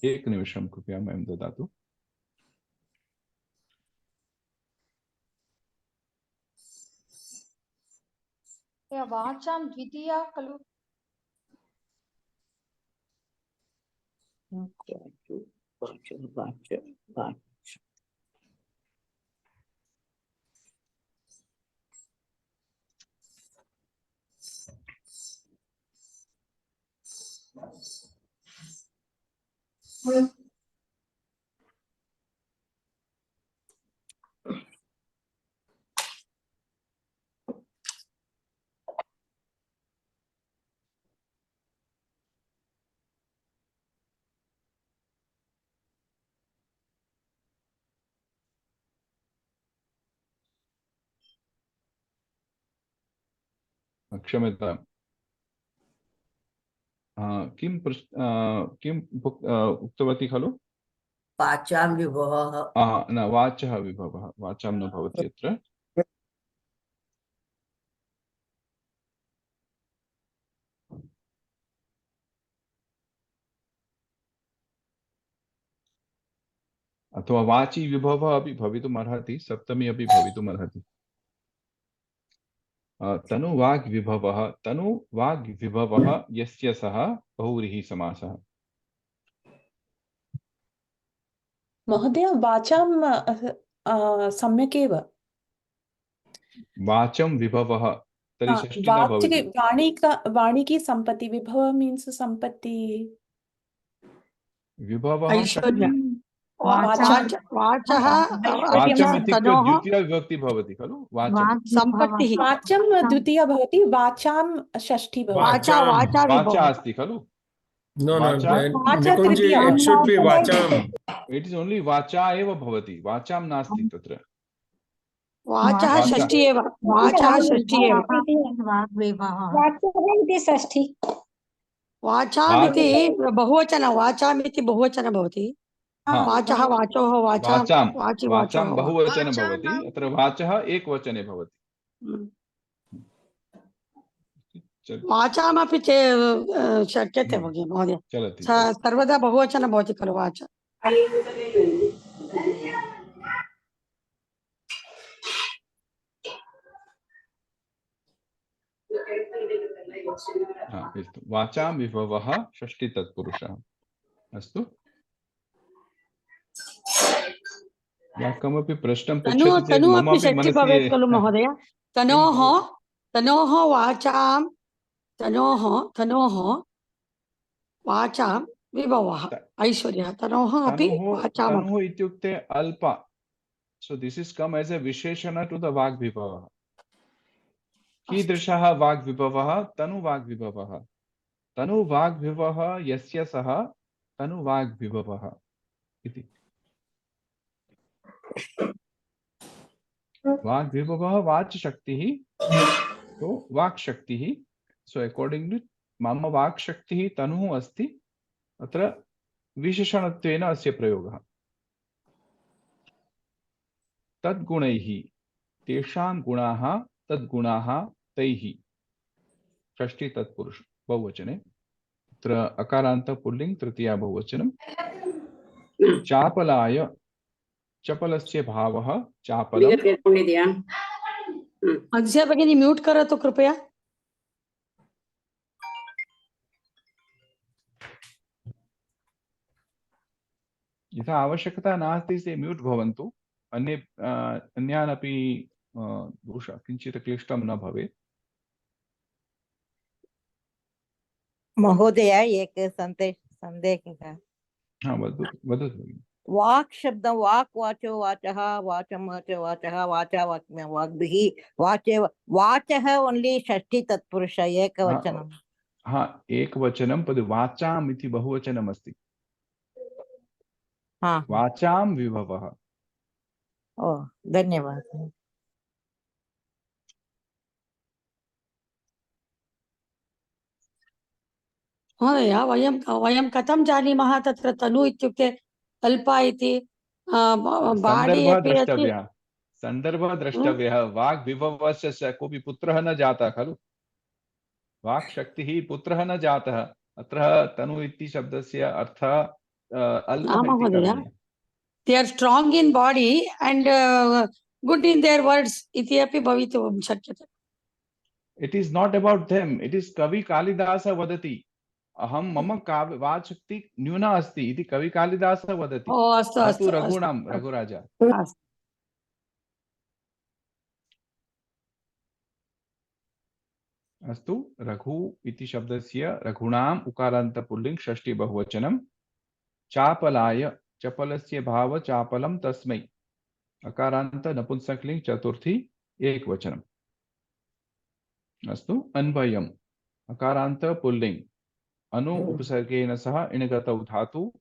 एक निमिषं कृपया मह्यं ददातु। वाचां द्वितीया खलु? क्षम्यताम्। किं उक्तवती खलु? वाचां विभवः। न, वाचः विभवः, वाचां न भवति अत्र। अथवा वाची विभवः अपि भवितुम् अर्हति, सप्तमी अपि भवितुम् अर्हति। तनु वाग्विभवः, तनु वाग्विभवः यस्य सः बहुव्रीहि समासः। महोदय वाचां सम्यक् एव। वाचं विभवः तर्हि षष्ठी न भवति। वाणी की संपत्ति, विभव मीन्स संपत्ति। विभवः ऐश्वर्य। वाचम् इत्युक्ते द्वितीया विभक्ति भवति खलु? वाचं संपत्तिः। वाचं द्वितीया भवति, वाचां षष्ठी भवति। वाचा अस्ति खलु? No, no, वाचा Nikunji, it should be vacham. It is only वाचा एव भवति, वाचां नास्ति तत्र। वाचः षष्ठी एव। वाचः षष्ठी एव। वाचः इति षष्ठी। वाचामिति बहुवचन, वाचामिति बहुवचन भवति। वाचः वाचोः वाचां वाचि वाचां वाचोः। बहुवचन भवति, अत्र वाचः एकवचने भवति। वाचामपि शक्यते भगिनि महोदय। चलति। सर्वदा बहुवचन भवति खलु वाच। वाचां विभवः षष्ठी तत्पुरुषः। अस्तु, या कमपि प्रश्नं पृच्छति चेत् मम अपि षष्ठी भवेत् खलु मनसि महोदय? तनोः वाचां विभवः ऐश्वर्यः। तनोः अपि वाचां। तनुः इत्युक्ते अल्प, so this is come as a विशेषण टु द वाग्विभवः। कीदृशः वाग्विभवः? तनु वाग्विभवः। तनु वाग्विभवः यस्य सः तनु वाग्विभवः इति। वाग्विभवः वाक्शक्तिः, तो वाक्शक्तिः। सो अकॉर्डिंगली मम वाक्शक्तिः तनुः अस्ति, अत्र विशेषणत्वेन अस्य प्रयोगः। तद्गुणैः, तेषां गुणाः, तद्गुणाः तैः, षष्ठी तत्पुरुष बहुवचने। अत्र अकारान्त पुल्लिंग तृतीया बहुवचनं। चापलाय, चपलस्य भावः चापलम्। अद्य भगिनी म्यूट करोतु कृपया। यथा आवश्यकता नास्ति ते म्यूट भवन्तु, अन्यान् अपि दोषः किञ्चित् क्लिष्टं न भवेत्। महोदय एक संदेहः। वदतु भगिनि। वाक् शब्द वाक् वाचो वाचः वाचं वाचो वाचः वाचा वाग्भिः वाचे वाचः ओन्ली षष्ठी तत्पुरुष एकवचनम्। हाँ एकवचनं पद वाचाम् इति बहुवचनम् अस्ति। वाचां विभवः। ओ धन्यवादः। महोदय वयं वयं कथं जानीमः तत्र तनु इत्युक्ते अल्पा इति बाडी अपि अस्ति। सन्दर्भः द्रष्टव्यः। वाक् विभवस्य कोऽपि पुत्रः न जातः खलु। वाक् शक्तिः पुत्रः न जातः। अत्र तनु इति शब्दस्य अर्थः अल्पः इति करणीयः। They are strong in body and good in their words इति अपि भवितुं शक्यते। It is not about them. It is कवि कालिदास वदति अहं मम काव्य वाक्शक्ति न्यूना अस्ति इति कवि कालिदास वदति। अस्तु अस्तु रघूणां रघुराजा। अस्तु रघु इति शब्दस्य रघूणाम् उकारान्त पुल्लिङ्ग षष्ठी बहुवचनं। चापलाय चपलस्य भाव चापलं तस्मै अकारान्त नपुंसकलिङ्ग चतुर्थी एकवचनम्। अस्तु अन्वयम् अकारान्त पुल्लिङ्ग अनु उपसर्गेण सह इणगतौ धातु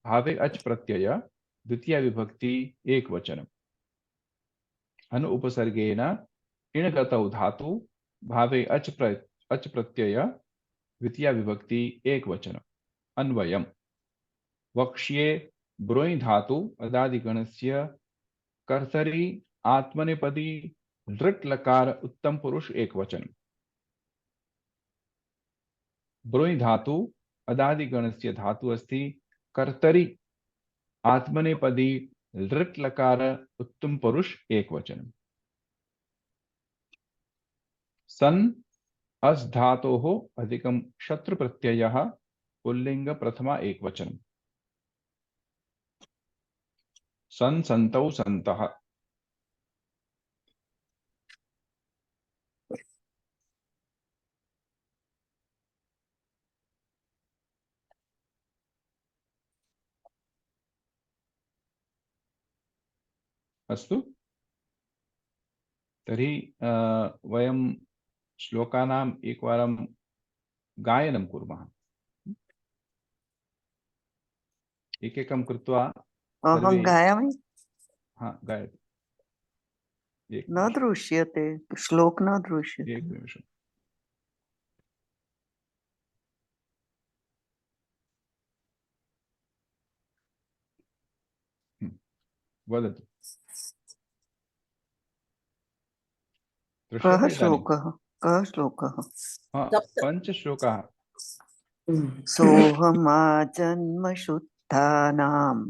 भावे अच् प्रत्यय द्वितीया विभक्ति एकवचनम्। अनु उपसर्गेण इणगतौ धातु भावे अच् प्रत्यय द्वितीया विभक्ति एकवचनम्। अन्वयम् वक्ष्ये ब्रोञ् धातु अदादिगणस्य कर्तरि आत्मनेपदी लृट् लकार उत्तम पुरुष एकवचनम्। ब्रोञ् धातु अदादिगणस्य धातु अस्ति कर्तरि आत्मनेपदी लृट् लकार उत्तम पुरुष एकवचनम्। सन् अस् धातोः अधिकं शत्रु प्रत्ययः पुल्लिङ्ग प्रथमा एकवचनम्। सन् सन्तौ सन्तः। अस्तु तर्हि वयं श्लोकानाम् एकवारं गायनं कुर्मः। एकैकं कृत्वा अहं गायामि। हाँ गायतु। न दृश्यते श्लोक न दृश्यते। एक निमिषम्। वदतु। कः श्लोकः? कः श्लोकः? पञ्चश्लोकाः। सोऽहमाजन्मशुद्धानाम्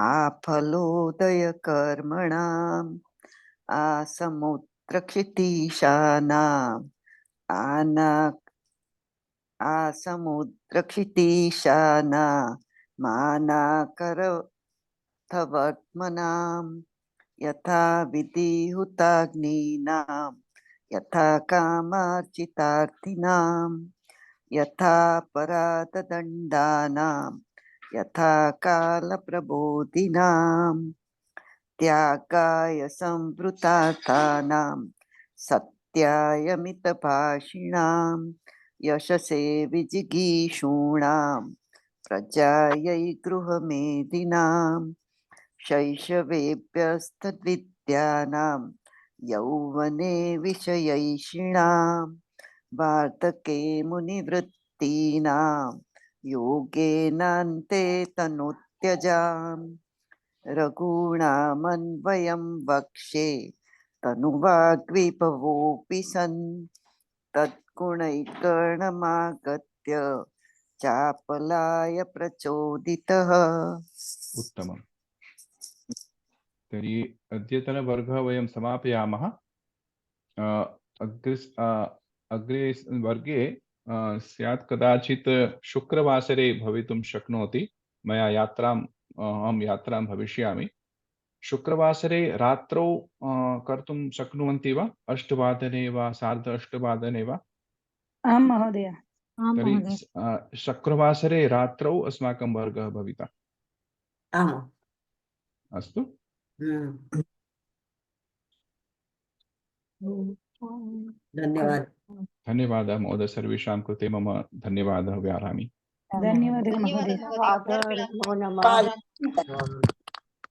आफलोदयकर्मणाम् आसमुद्रक्षितीशानाम् आसमुद्रक्षितीशाना मानाकरथवर्त्मनाम् यथा विधिहुताग्नीनाम् यथा कामार्चितार्थिनाम् यथा परातदण्डानाम् यथा कालप्रबोधिनाम् त्यागाय संवृतार्थानाम् सत्याय मितभाषिणाम् यशसे विजिगीषूणाम् प्रजायै गृहमेधिनाम् शैशवेभ्यस्तद्विद्यानाम् यौवने विषयैषिणाम् वार्धके मुनिवृत्तीनां योगेनान्ते तनुत्यजाम् रघूणामन्वयं वक्ष्ये तनुवाग्विभवोऽपि सन् तद्गुणैकर्णमागत्य चापलाय प्रचोदितः। उत्तमम्। तर्हि अद्यतनवर्गः वयं समापयामः। अग्रे वर्गे स्यात् कदाचित् शुक्रवासरे भवितुं शक्नोति। मया अहं यात्रां भविष्यामि। शुक्रवासरे रात्रौ कर्तुं शक्नुवन्ति वा? 8 वा सार्ध 8 वा? आं महोदय। तर्हि शुक्रवासरे रात्रौ अस्माकं वर्गः भविता। अस्तु धन्यवादः धन्यवादः महोदय, सर्वेषां कृते मम धन्यवादः व्याहरामि। धन्यवादः महोदय।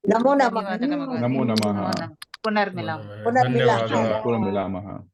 नमो नमः। नमो नमः। पुनर्मिलामः। पुनर्मिलामः।